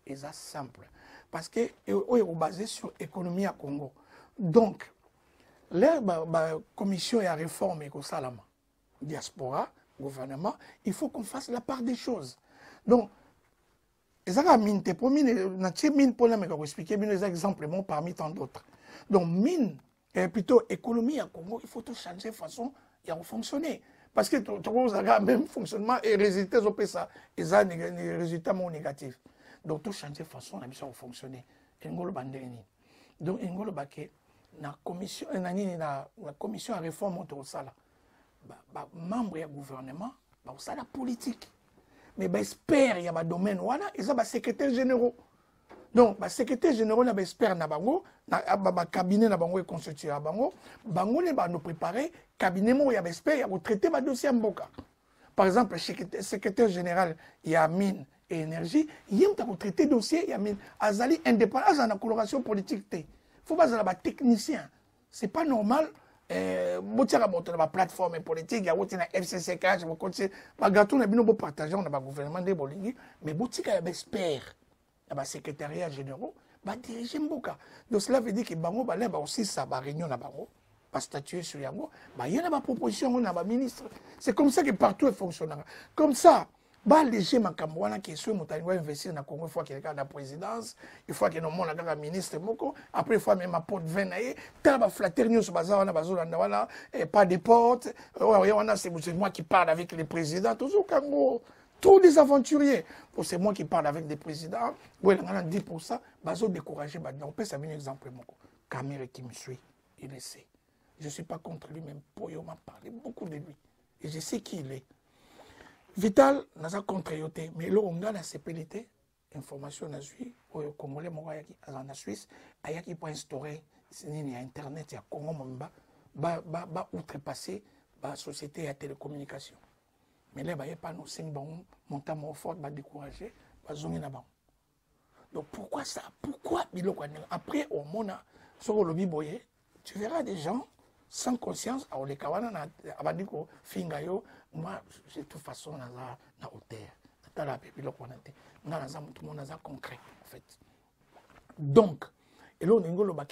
Speaker 1: et ça simple parce que est basé sur l'économie à Congo donc la commission et la réforme et salama diaspora gouvernement il faut qu'on fasse la part des choses donc ezaka mine te pour mine na tie mine pour la me ko expliquer bien des exemples parmi tant d'autres donc mine et plutôt économie à Congo il faut tout changer façon ya fonctionner parce que tu as même fonctionnement et résultats au pesa eza des résultats négatifs donc tout changer façon na biso fonctionner ngolo bandeni donc ngolo baké na commission na commission à réforme autour ça membre du gouvernement ça la politique mais expert il y a un domaine voilà ils ont secrétaire généraux donc secrétaire généraux na expert na bango na cabinet na bango est constitué à bango ne ba nous préparer cabinet mo ya expert ya traiter ba dossier mboka par exemple secrétaire général il y a mine et énergie il y a traiter dossier il y a mine azali indépendance en coloration politique té faut pas la technicien c'est pas normal botiaka moto na ba plateforme politique ya wotina FCCK bo continue ba gâteau na bino bo partager na ba gouvernement de bolingi mais botika ya expert na ba secrétariat généraux ba diriger mboka donc cela veut dire que bango ba leba aussi ça ba réunion na bango ba statuer sur yango ba yena ba proposition na ba ministre c'est comme ça que partout est fonctionnera comme ça ba léger makambo wana que soit motani va investir na Congo fois qu'il est la présidence il faut que no mona kaka ministre moko après il faut même apporte 20 naé tala ba flatter news baza wana bazolanda wana pas de porte wana c'est moi qui parle avec les présidents toujours Congo tous les aventuriers c'est moi qui parle avec des présidents ouais on a 10% bazo décourager ba on peut ça un exemple moko Kamere qui me suit il le sait je suis pas contre lui même Poyo m'a parlé beaucoup de lui et je sais qui il est Vital n'a contre yoté mais là on a la CPLT information na zui au Congolais moko yaki na Suisse ayaki pour instaurer ni internet ya Congo mamba ba outrepasser ba société ya télécommunication mais là ba y pas nous 5 bon montant fort ba décourager ba zongi na ba donc pourquoi ça pourquoi biloko après au mona sur le biboye tu verras des gens sans conscience à les kawana abadiko fingayo moi de toute façon na hauteur dans la biloko na te na tout le monde a concret en fait donc et là ngolo ba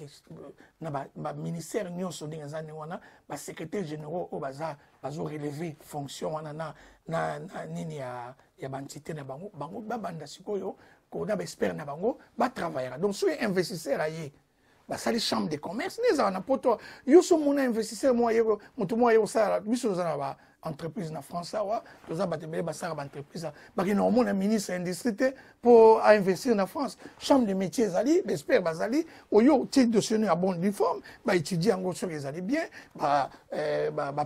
Speaker 1: na ba ministère nyonso ndinga za wana ba secrétaire généraux au bazo relever fonction wana na nini ya bantité na bango ba banda sikoyo ko na ba expert na bango ba travailler donc soit investisseur aye ça les chambres de commerce les en poto yo so mon investisseur moi yo mutu moi yo ça biso za ba entreprise na France wa to za batebele ba ça ba entreprise ba ki no mon ministre industrie pour investir na France chambre de métier zali j'espère bazali o yo titre de sonner à bon uniforme ba étudier en sur les allez bien ba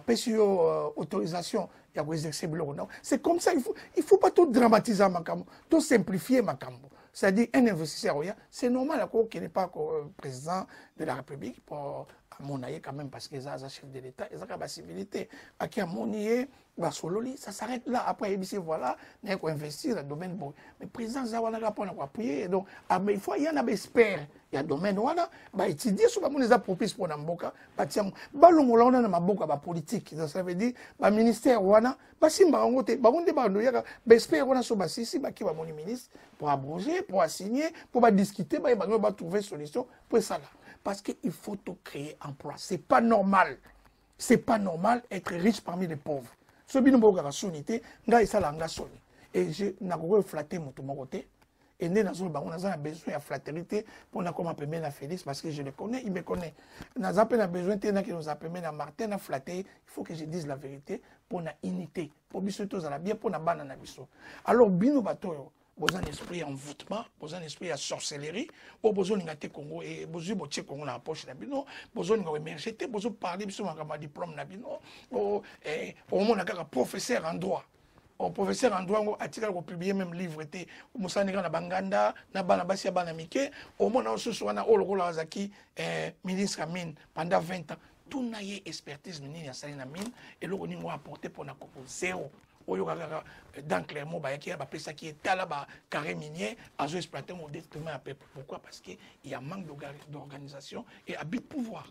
Speaker 1: PCO autorisation il y a exercer bureau non c'est comme ça il faut pas tout dramatiser makambo tout simplifier makambo c'est-à-dire un investisseur c'est normal qu'il n'est pas président de la République pour mon aïe quand même parce que ça chef de l'État et ça a la civilité à qui a monier va sololi ça s'arrête là après il voilà n'est qu'on investir dans le domaine bon mais président ça on a pas appuyer donc mais il faut il y en a espère il y a domaine voilà bah étudier sur mon les propice pour n'amboka bah tiens balongo là on a na maboka ba politique ça veut dire ba ministère wana ba simba ngote ba onde ba ndoya ba espère on a so ba sisi ba ki ba mon ministre pour abroger pour assigner pour ba discuter ba trouver solution pour ça là. Parce qu'il faut tout créer emploi. Ce n'est pas normal. Ce n'est pas normal être riche parmi les pauvres. Ce qui est sonité, et je n'ai flatté mon côté. Et nous avons besoin de flatérité pour nous appeler à Félix parce que je le connais, il me connaît. Nous avons besoin de nous appeler à Martin à flatter. Il faut que je dise la vérité pour la unité. Pour bien, bien pour la banane. Alors, bino bateau. Besoin d'esprit envoûtement, besoin d'esprit à sorcellerie, ou besoin de Congo et besoin de Congo dans la poche d'abino, besoin de émerger, besoin de parler sur un diplôme d'abino, au moins un professeur en droit. Au professeur en droit, a tiré au publier même livre, au Moussa Negra na Banganda, na Banabasi Banamike, au moins on se soit na Olo Azaki, ministre à mine pendant 20 ans. Tout n'a eu expertise mine à Salina mine, et l'on a apporté pour na zéro. Dans Clermont, il y a ça qui est là-bas, carré minier, à exploiter mon détriment à peu. Pourquoi? Parce qu'il y a un manque d'organisation et habit de pouvoir.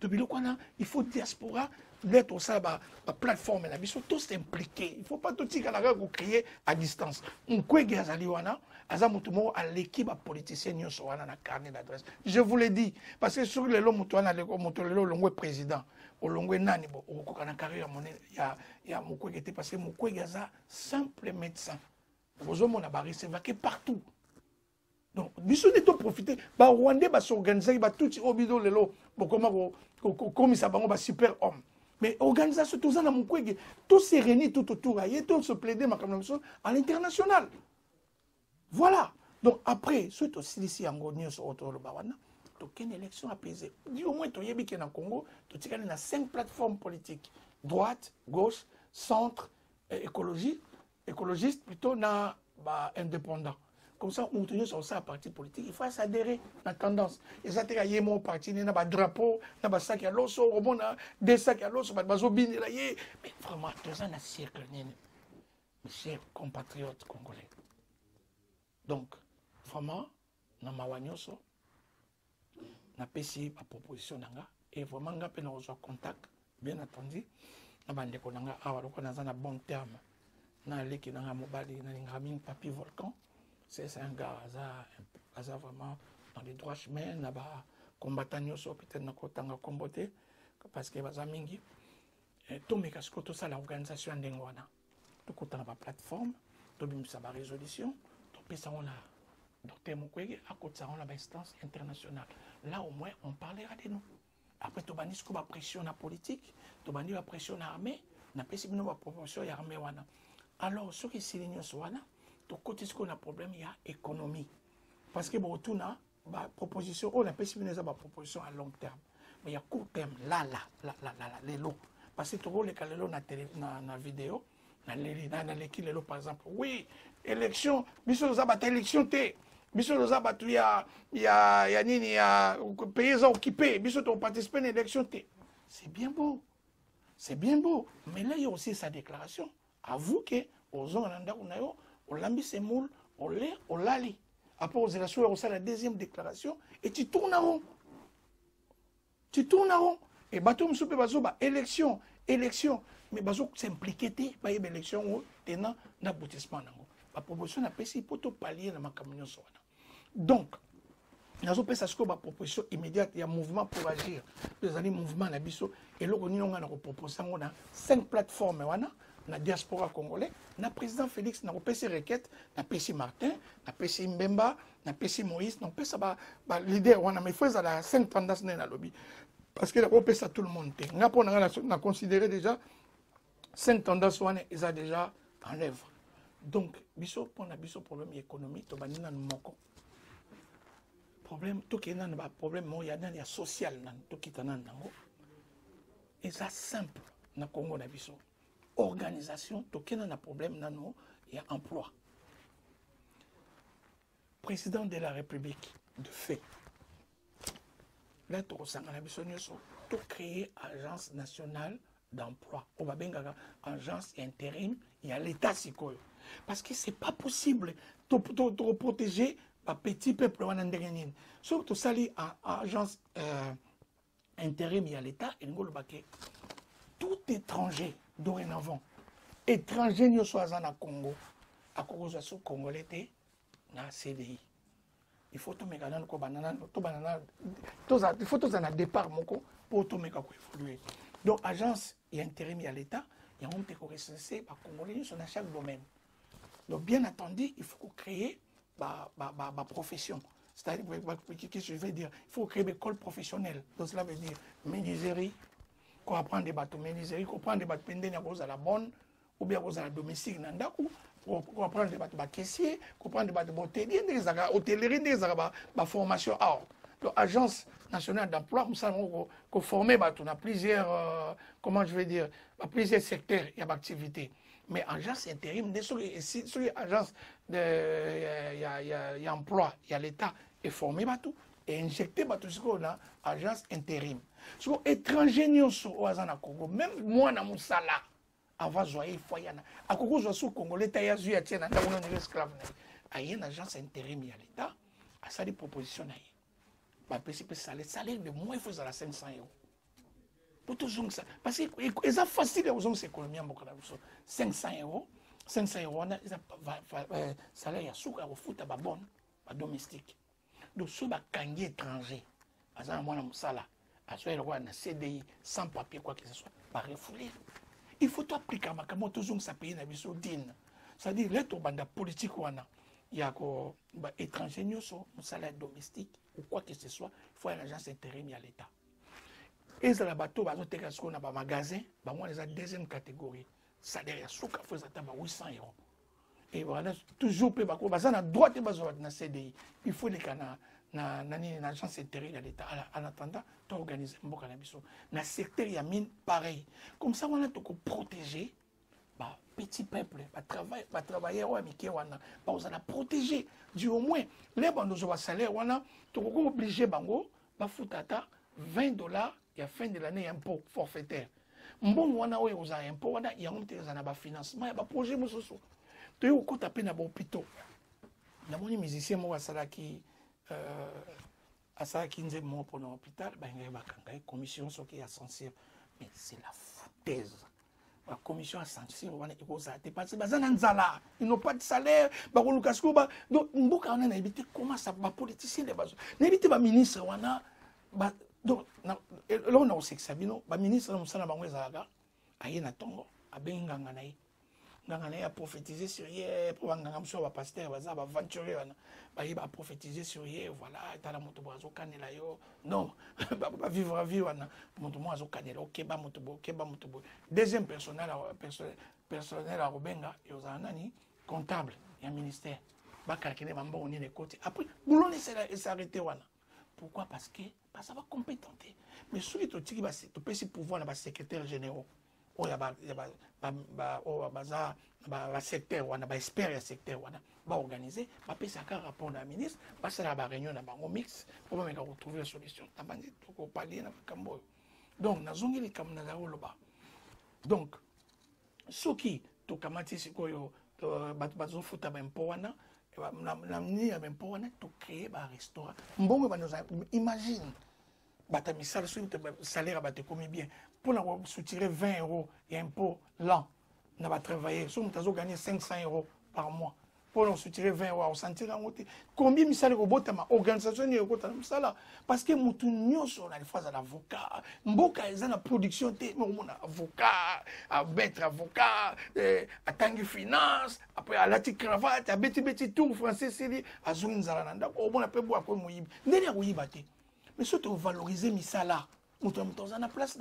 Speaker 1: Depuis le temps, il faut diaspora, l'être au sein de la plateforme, ils sont tous impliqués. Il ne faut pas tout dire qu'on créer à distance. On crée que à l'équipe politicienne, on a un carnet d'adresse. Je vous l'ai dit, parce que sur les lots, on a le président. Au long nani bo okokana carrière monnaie il y a Mokwege était passé Mokwege za simple médecin vous on a barré c'est vaqué partout donc biso de to profiter ba Rwandais ba s'organiser ba tout au bidon lelo bo comment comme ça bango ba super homme mais organisation tout ça na Mokwege tout s'est réuni tout autour il tout se plaider ma comme à l'international voilà donc après surtout ici en Gonio sur autour le bawana une élection apaisée. Dis au moins, tu y a au Congo, tu as 5 plateformes politiques. Droite, gauche, centre, écologiste, plutôt indépendant. Comme ça, on tient sur ça à parti politique. Il faut s'adhérer à la tendance. Et ça, tu as mon parti, il y a un drapeau, il y a un sac à l'os, il y a des sacs à l'os, il y a un zobin. Mais vraiment, tout ça, c'est mes chers compatriotes congolais. Donc, vraiment, dans ma wanyoso, na pesi ma proposition nanga et vraiment nga pe na reçoit contact bien entendu na bande ko nanga awa ko na za bon terme na leki nanga mobali na ngami papi volcan c'est un gars ça vraiment dans les droits chemins na ba combattant nyoso peut-être na ko tanga kombote parce que baza mingi et to me kasko to ça l'organisation ndengwana to ko tanga ba plateforme to bimisa ba résolution to pesa on la Docteur Mukwege, à côté de ça, on a une instance internationale. Là, au moins, on parlera de nous. Après, tu as dit que la pression politique, tu as dit la pression armée, tu as dit la proportion armée. Alors, ce qui est signé sur la côté de ce qu'on a problème, il y a économie. Parce que, bon, tout a proposition, on a une proposition à long terme. Mais il y a court terme, les lots. Parce que tu vois les lots dans la vidéo, dans les lots, par exemple. Oui, élection, mais ça va être élection. Biso loza batu ya nini ya paysans occupés biso to participer à l'élection c'est bien beau mais là il y a aussi sa déclaration avoue que aux onanda unayo on lambi ses moules on les on lali après aux élections on la deuxième déclaration et tu tournes en rond et bato msupe bazoba élection mais bazo s'impliquer ba élection tenant d'aboutissement nango la proposition n'a pas si pour tout pallier dans ma camion. Donc, nous avons fait une proposition immédiate, il y a un mouvement pour agir. Nous avons un mouvement à Bisso, et là, nous avons proposé 5 plateformes dans la diaspora congolaise. Le président Félix n'a pas fait requêtes, n'a pas fait Martin, n'a pas fait Mbemba, n'a pas fait Moïse, n'a pas fait leader, mais il faut 5 tendances dans le lobby. Parce que nous avons tout le monde. Nous avons considéré déjà 5 tendances, ils ont déjà en œuvre. Donc, biso pour na biso problème économique to banina moko problème to kena na problème mo ya na social nan to kitana nango et ça simple na Congo na biso organisation to kena na problème nano ya emploi président de la République de fait là to sanga na biso nyoso créer agence nationale d'emploi. On va bien agence intérim, il y a l'État sikoyo. Parce que c'est pas possible de protéger les petits peuples. Surtout ça, agence intérim, il y a l'État, et nous tout étranger, dorénavant, étranger, nous sommes au Congo, à cause de ce Congolais, na CDI. Il faut tout mettre dans il faut tout un départ pour tout mettre évoluer. Donc, agence et intérim, il y a l'État, il y a un peu de recenser, les Congolais sont dans chaque domaine. Donc, bien entendu, il faut créer ma profession. C'est-à-dire, qu'est-ce que je veux dire? Il faut créer une école professionnelle. Donc, cela veut dire menuiserie, qu'on apprend des bateaux menuiserie, qu'on apprend des bateaux pendant à la bonne, ou bien à la domestique, qu'on apprend des bateaux caissiers, qu'on apprend des bateaux hôteliers, des hôtelleries, des formations. Donc, agence nationale d'emploi, nous savons qu'on forme plusieurs, comment je vais dire, plusieurs secteurs et d'activités. Mais agence intérim, sur l'agence de emploi, il y a l'État est formé tout et injecté tout ce qu'on a agence intérim. Sur étranger au Congo, même moi dans mon salaire, avant joyer foyer à Congo je suis congolais taïa zuya tiena dans un esclave. Il y a une agence intérim il y a l'État à ça des propositions là. Salaire de moins il faut à 500 €. Pour toujours ça. Parce que c'est facile aux gens économiques 500 €. 500 €, on a salaire ya souka au foot à bonne, à domestique. Donc, si on a un étranger, à un moment musala, à ce moment un CDI, sans papier, quoi que ce soit, pas refouler. Il faut tout appliquer à ma camotte, toujours ça paye na biso din. C'est-à-dire, là, tu as politique ou il y a un étranger, un salaire domestique, ou quoi que ce soit, il faut une agence intérim à l'État. Et ça, bateau, on a un magasin, on a la deuxième catégorie. Salaire, il faut 800 €. Et voilà, toujours, on a droit de CDI. Il faut les canards. Une agence intérim à l'État. En attendant, tu organises un bon cannabis. Dans le secteur, il y a mine pareil. Comme ça, on a tout protéger petit peuple, travailleurs, on a protégé. Du au moins, les bandes de salaire, on a obligé bango, foutata 20 $. Il y a fin de l'année impôt forfaitaire. Bon, on a eu un impôt, il y a un financement, il y a un projet. Tu es au côté de l'hôpital. Il y a un musicien qui est mort pour l'hôpital, il y a une commission qui est censée. Mais c'est la foutaise. La commission a censure, ils n'ont pas de salaire. Donc, on a évité comment ça va politiciens les bases. N'évitez pas ministre, donc là on a aussi que Sabino, ministre de Moussana Bangwe Zalaga, Ayena Tongo, Abenganganaï. Nganganaï a prophétisé sur hier, pour Ngangam va pasteur, va aventurer, va prophétiser sur hier, voilà, t'as la moto boazo canela yo. Non, va vivre à vivre, moto boazo canela, ok, ba moto bo. Deuxième personnel à Robenga, il y a un comptable, il y a un ministère. Va calculer, va bon, on est les côtés. Après, boulon s'arrêter, wana. Pourquoi? Parce que ça va compétenter. Mais si tu peux se pouvoir dans le secrétaire général, il y a un secteur, il y a un expert du secteur, il va organiser, il va faire un rapport à la ministre, il va faire une réunion dans un mix pour retrouver la solution. Donc, nous avons les camarades là-bas. Donc, ceux qui ont commencé à faire un peu, to créer un restaurant. Imagine, salaire a commis bien. Pour soutirer 20 € et un peu l'an, on va travailler. Si on a gagné 500 € par mois, pour nous soutirer 20 €, on sentir en côté. Combien de salaires au organisation est au côté de ça? Parce que nous sommes les phrases à l'avocat. Mboka est dans la production, avocat, à bête avocat, à tangi finance, après à la cravate, à bêti tout français, c'est à Zouin Zalananda. Au moins, après, boire comme Moïb. N'est-ce pas Moïb? Mais surtout, valoriser mes salaires. Nous sommes dans la place.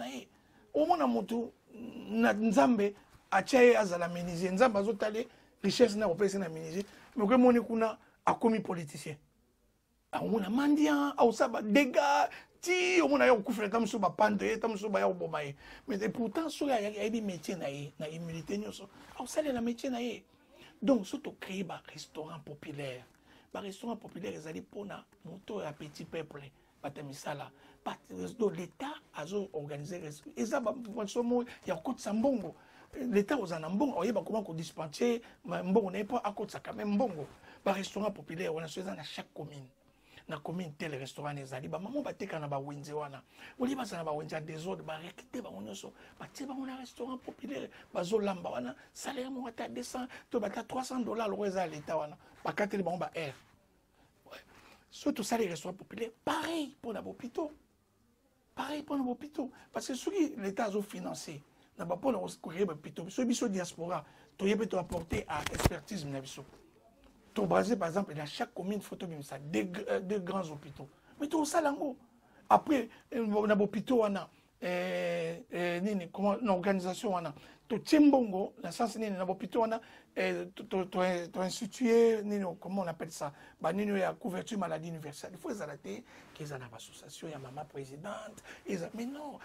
Speaker 1: Au moins, nous Nzambe, à Tchaye, à la ménisier. Nzambe, à Zotale, richesse n'a pas été ménisier. Mais comme on est a commis politicien. On a mendiant, on a des dégâts. Si on a eu coup comme ça, pendre, comme ça, mais pourtant, il y a des métiers, il y a des militaires, on sait les métiers. Donc, surtout créer un restaurant populaire. Un restaurant populaire, ils allaient pour un petit peuple. batamisala. Donc l'État a organisé et ça il y a côté sambongo. L'État aux anambongo, on y va comment qu'on dispenser, mbongo n'est pas à côté ça quand même mbongo. Par restaurant populaire, on a choisi dans chaque commune. Na commune tel restaurant les ali ba maman bateka na ba wenze wana oli ba sana ba wenze des autres ba rekite ba onyoso ba tie ba on a restaurant populaire ba zo lamba wana salaire mo ta 200 to ba ta $300 le reza l'État wana ba kateli ba on ba air surtout ça les restaurants populaires pareil pour la hôpitaux. Pareil pour nos hôpitaux. Parce que ceux qui l'État a financé, n'a pas pour les hôpitaux. Ceux qui sont diaspora, tu peux apporter à l'expertise. Tu basé par exemple, dans chaque commune, il faut ça, deux grands hôpitaux. Mais tout ça, là, après, on a hôpitaux, on a une organisation, on a tout Timbongo, dans le sens où on a hôpitaux, on a tu institué, comment on appelle ça, la couverture maladie universelle. Il faut les arrêter, qu'ils ont une association, il y a maman présidente. Mais non,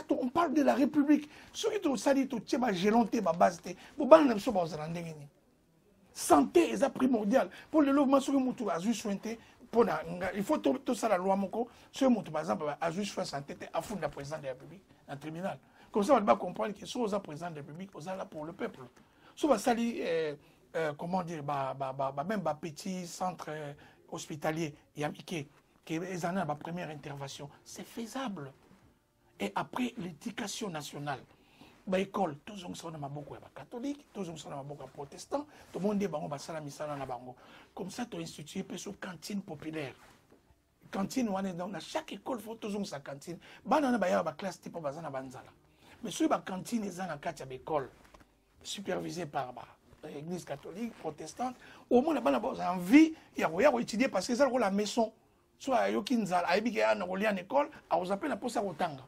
Speaker 1: on parle de la République. Ceux qui ont sali, tout le monde, gelonté, ma base, vous ne pouvez pas vous rendre. Santé est primordial. Pour le logement, sur le moutou, à juste sointer, il faut tout ça la loi, sur le moutou, par exemple, à juste soin santé, à fond de la présidente de la République, un tribunal. Comme ça, on va comprendre que soit aux présidents de la République, aux là pour le peuple. Soit sali, comment dire, même petit centre hospitalier, Yamike, qui est la première intervention, c'est faisable. Et après, l'éducation nationale. École, tous les gens beaucoup catholiques, tous les gens beaucoup protestants, tout le monde dit comme ça, tu as institué une cantine populaire. Cantine, dans chaque école, il faut toujours sa cantine. Il y a une classe type de banzala. Mais si la cantine est dans la carte d'école, supervisée par l'église catholique, protestante, au moins, il y a envie d'étudier parce que c'est la maison. Soit à Yokinzal, à Ebike, à l'école, à vous appeler la poste à Otanga.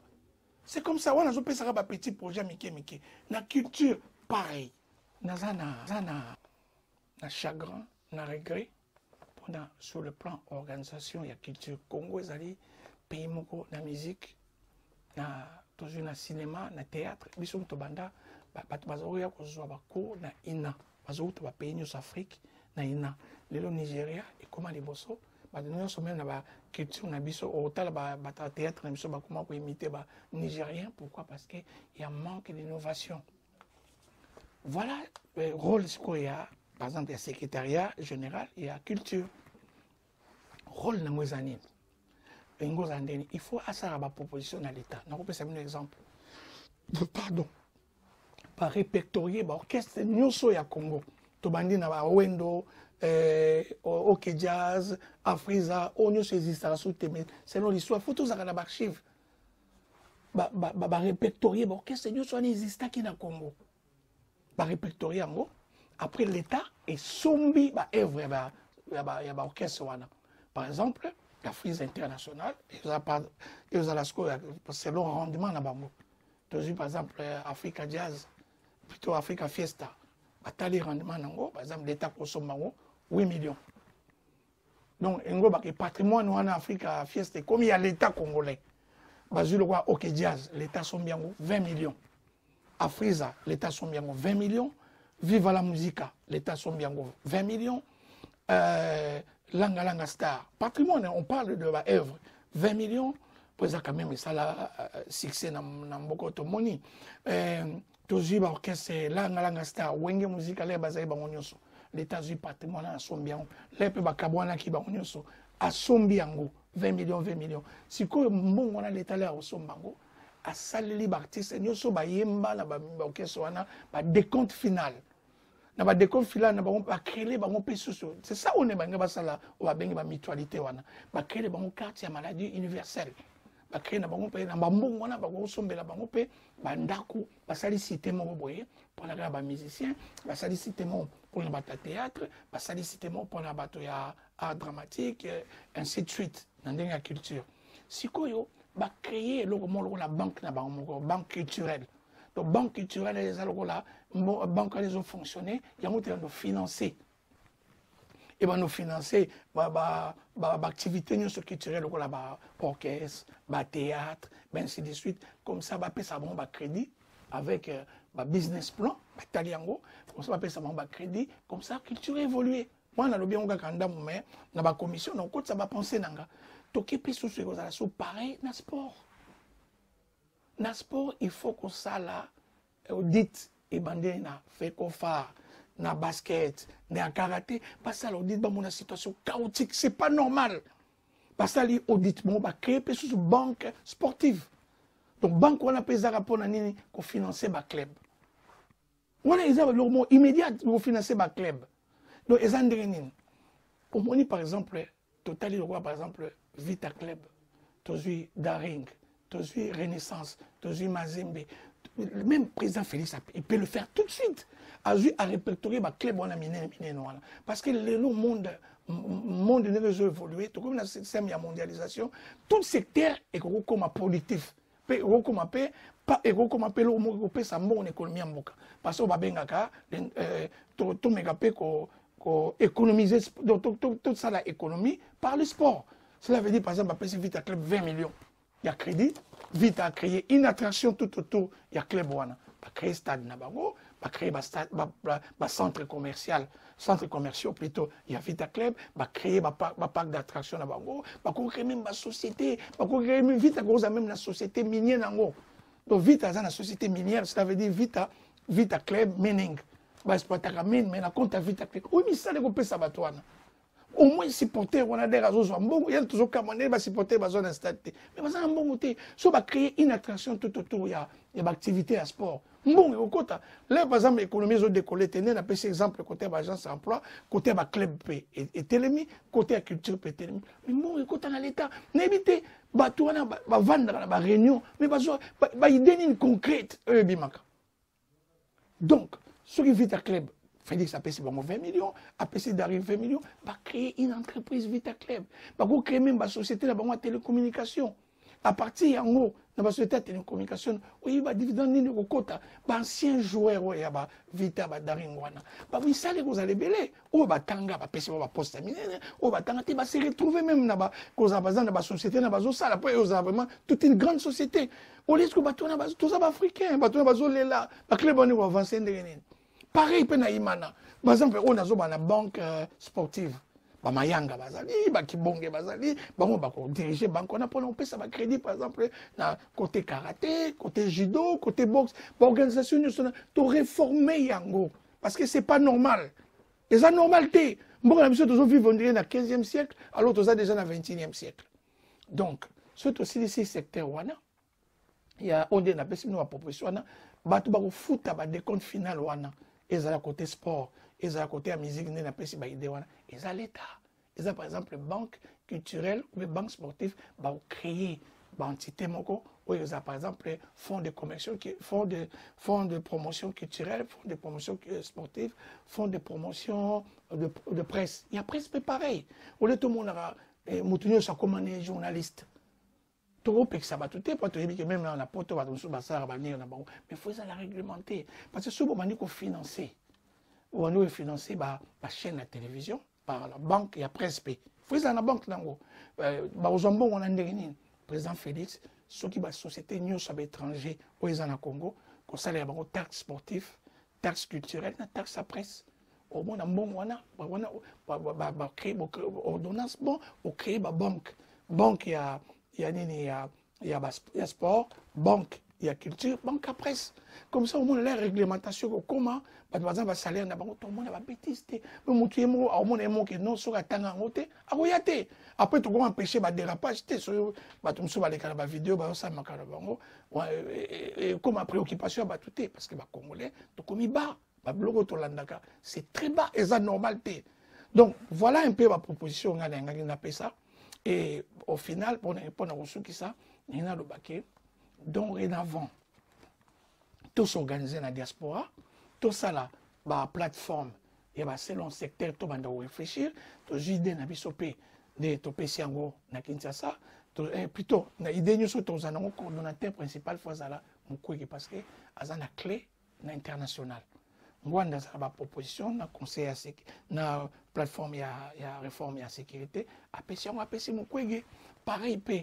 Speaker 1: C'est comme ça, on a un petit projet Miki. La culture, pareil. Na chagrin, na regret. Sur le plan organisation, il y a culture. Congo, il pays moko, na musique, na toujours na cinéma, na théâtre. Bisou tobanda, bazoya kozwa bako na ina. Bazoya to ba pays nyos Afrique na ina. Lelo Nigeria et comment les bosso. Nous sommes même dans la culture, au théâtre, comment imiter les Nigériens. Pourquoi? Parce qu'il y a un manque d'innovation. Voilà le rôle qu'il y a, par exemple, il y a secrétariat général, il y a culture. Rôle de nos années. Il faut assurer la proposition à l'État. Je vais vous un exemple. Pardon. Par répertorier l'orchestre, nous sommes à Congo. Tobandi na Wendo. OK Jazz, Afriza, on existe selon l'histoire, il faut tous avoir l'archive. Répertorier, qu'est-ce que nous existe qui dans le Congo? Répertorier en gros. Après l'État est sombi, œuvre, il y a un orchestre. Par exemple, l'Afrique internationale, selon le rendement dans Bango. Par exemple, Africa Jazz, plutôt Africa Fiesta. Tali rendement, par exemple, l'État consomme 8 millions. Donc, le patrimoine en Afrique à Fiesta, comme il y a l'État congolais, OK Jazz, l'État sont bien 20 millions. Afriza, l'État sont bien 20 millions. Viva la Musica, l'État sont bien 20 millions. Langa Star, patrimoine, on parle de l'œuvre, 20 millions. Pour ça, quand même, ça a succès dans beaucoup de money. Toujours l'orchestre Langa Star, Wenge Musica, les basés bangonyoso. L'État du patrimoine à Sombiango, les peu bakabwana qui bangonyoso, à Sombiango, 20 millions. Si quoi, bon, on a l'État là au Sombango, à Salili Bartis, nyoso bayemba, na ba orchestre wana, ba décompte final. Na ba décompte final, na ba créer les bango pesuso. C'est ça on est banga basala, on va bengi ba mutualité wana. Ba créer les bango carte ya maladie universelle. Ba créer na bango pe na ba mbongo wana ba go sombela bango pe ba ndaku, ba salicité mo boye pour la ba musicien, ba salicité mo pour le théâtre, ba salicité mo pour la art dramatique, ainsi de suite dans la culture. Si koyo ba créer la banque na banque culturelle. Donc banque culturelle les la banque les ont fonctionné, il y a moyen de financer. Et ben nous financer activité culturelle là orchestre, théâtre, ainsi de suite, comme ça va payer ça bon crédit avec business plan, taliango, comme ça va payer ça bon crédit, comme ça culture évoluer. Moi na lobi on ga kanda mais na ba commission donc ça va penser nanga toki pe sous ce pareil na sport. Na sport, il faut que ça là, audit et bandé na fait qu'on fa na basket, na karaté, parce que l'audit dans une situation chaotique, c'est pas normal. Parce que l'audit bon va créer pe sous banque sportive. Donc banque on a payé rapport na nini qu'on financer ba club. On a les le immédiat pour financer ba club. Donc les andrenines. Au moins par exemple, Total il par exemple Vita Club, Tozui Daring, Tozui Renaissance, Tozui Mazembe. Même président Félix, il peut le faire tout de suite. À répertorier le club on a miné. Parce que le monde ne veut évoluer, tout comme le système de mondialisation, tout secteur est comme productif. Et comme le mot sa bonne économie en boka. Parce que va bengaka tout mégapé ko économiser toute ça l'économie par le sport. Cela veut dire par exemple à Vita Club 20 millions. Il y a crédit, vite à créer une attraction tout autour, il y a club wana, pas créer stade nabango, pas créer centre commercial, centre commercial plutôt, il y a vite à club, pas créer parc d'attraction nabango, pas créer même la société, pas créer même vite à cause même la société minière nango. Donc vite à la société minière, cela veut dire vite à club mining, pas exploiter la mine, mais la compte à vite à club. Oui, mais ça les coupé ça batouana. Au moins supporter on a des réseaux il y a toujours commandé va supporter la zone installée mais ça un bon côté ça va créer une attraction tout autour il y a activité à sport bon au côté là par exemple l'économie ont décollé tenez on a pris exemple côté agence emploi côté club et télémi côté culture et télémi mais bon au côté dans l'état n'éviter bateau on va vendre la réunion mais bah idée une concrète bimaka donc ce qui vit à club Félix a payé 20 millions, a payé d'arriver 20 millions, va créer une entreprise Vita Club. Va créer même une société de télécommunication. À partir en haut, dans la société de télécommunication, il va dividende ni le quota. Ancien joueur, il y a Vita, Daringwana. Oui, ça, vous allez belé. Ou va tanga, va pèse, va poste minérale. Ou va tanga, va se retrouver même dans la société, dans la salle. Après, vous avez vraiment toute une grande société. Au lieu que tout ça va africain, va club, on va avancer. Pareil, il y a par exemple, on a une banque sportive. Mayanga bazali, Kibonge bazali, on va diriger banque, on a pas ça va crédit par exemple côté karaté, côté judo, côté boxe, l'organisation to réformer yango parce que c'est pas normal. Et ça normalité. Bon la mission toujours vivre on dirait dans le 15e siècle, alors tout ça déjà dans le 21e siècle. Donc, c'est aussi ici secteur wana. Il y a on dit na pesi no proposition wana, batu ba ko futa ba décompte final wana. Ils ont à côté sport, ils ont à côté la musique, ils ont à l'État. Ils ont par exemple banque culturelle ou banque sportive, ils ont créé une entité, où ils ont par exemple fonds de promotion culturelle, fonds de promotion sportive, fonds de promotion de presse. Il y a presque pareil. Au lieu tout le monde a commandé journaliste. Tout le ça va tout est, que même dans la porte, mais il faut la réglementer. Parce que si on dit qu'on finance, on est financé par la chaîne de télévision, par la banque, il y a presse. Il faut la banque. On a un président Félix, ceux qui ont société, nous sommes étrangers, où ils sont au Congo, qu'on ça, il y a des taxes sportives, taxes culturelles, taxes à presse. Au moins, on a créé une ordonnance, on crée une banque. Banque, il y a sport, banque, il y a culture, banque à presse. Comme ça, au moins, la réglementation, comment, par exemple, le salaire, tout le monde va bêtise. Mais mon tué, au moins, il y a non sur la tanga en haute, à royauté. Après, tu peux empêcher le dérapage, tu vas les vidéos, ça m'a comme préoccupation, parce que les Congolais, comme bas, c'est très bas, et ça normalité. Donc, voilà un peu ma proposition, on a ça. Et au final, pour répondre à ce qui ça, il y a le baquet. Donc, avant, tout s'organiser dans la diaspora, tout ça là, la plateforme, et selon le secteur, tout le monde réfléchir, tout l'idée n'a pas de topé siango na Kinshasa, plutôt, l'idée nous sommes un coordonnateur principal, parce que c'est la clé internationale. Moi, dans la proposition, dans le conseil, dans la plateforme, il y a réforme, il y a sécurité. Après, si on a pareil, pour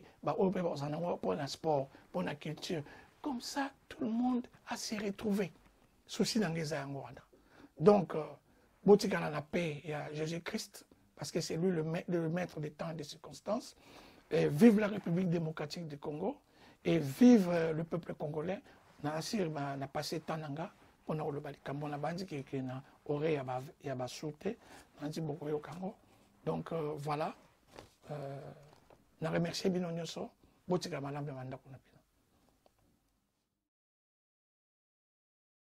Speaker 1: le sport, pour la culture. Comme ça, tout le monde a se retrouvé. Ceci dans les Angois. Donc, Botikala la paix, il y a Jésus-Christ, parce que c'est lui le maître des temps et des circonstances. Et vive la République démocratique du Congo et vive le peuple congolais. Na asir na passé tananga on a le bali kambona bandi qui na ore ya ba souté nanti boko yo kango. Donc voilà. Na remercier bino nyoso botika malambe manda kuna.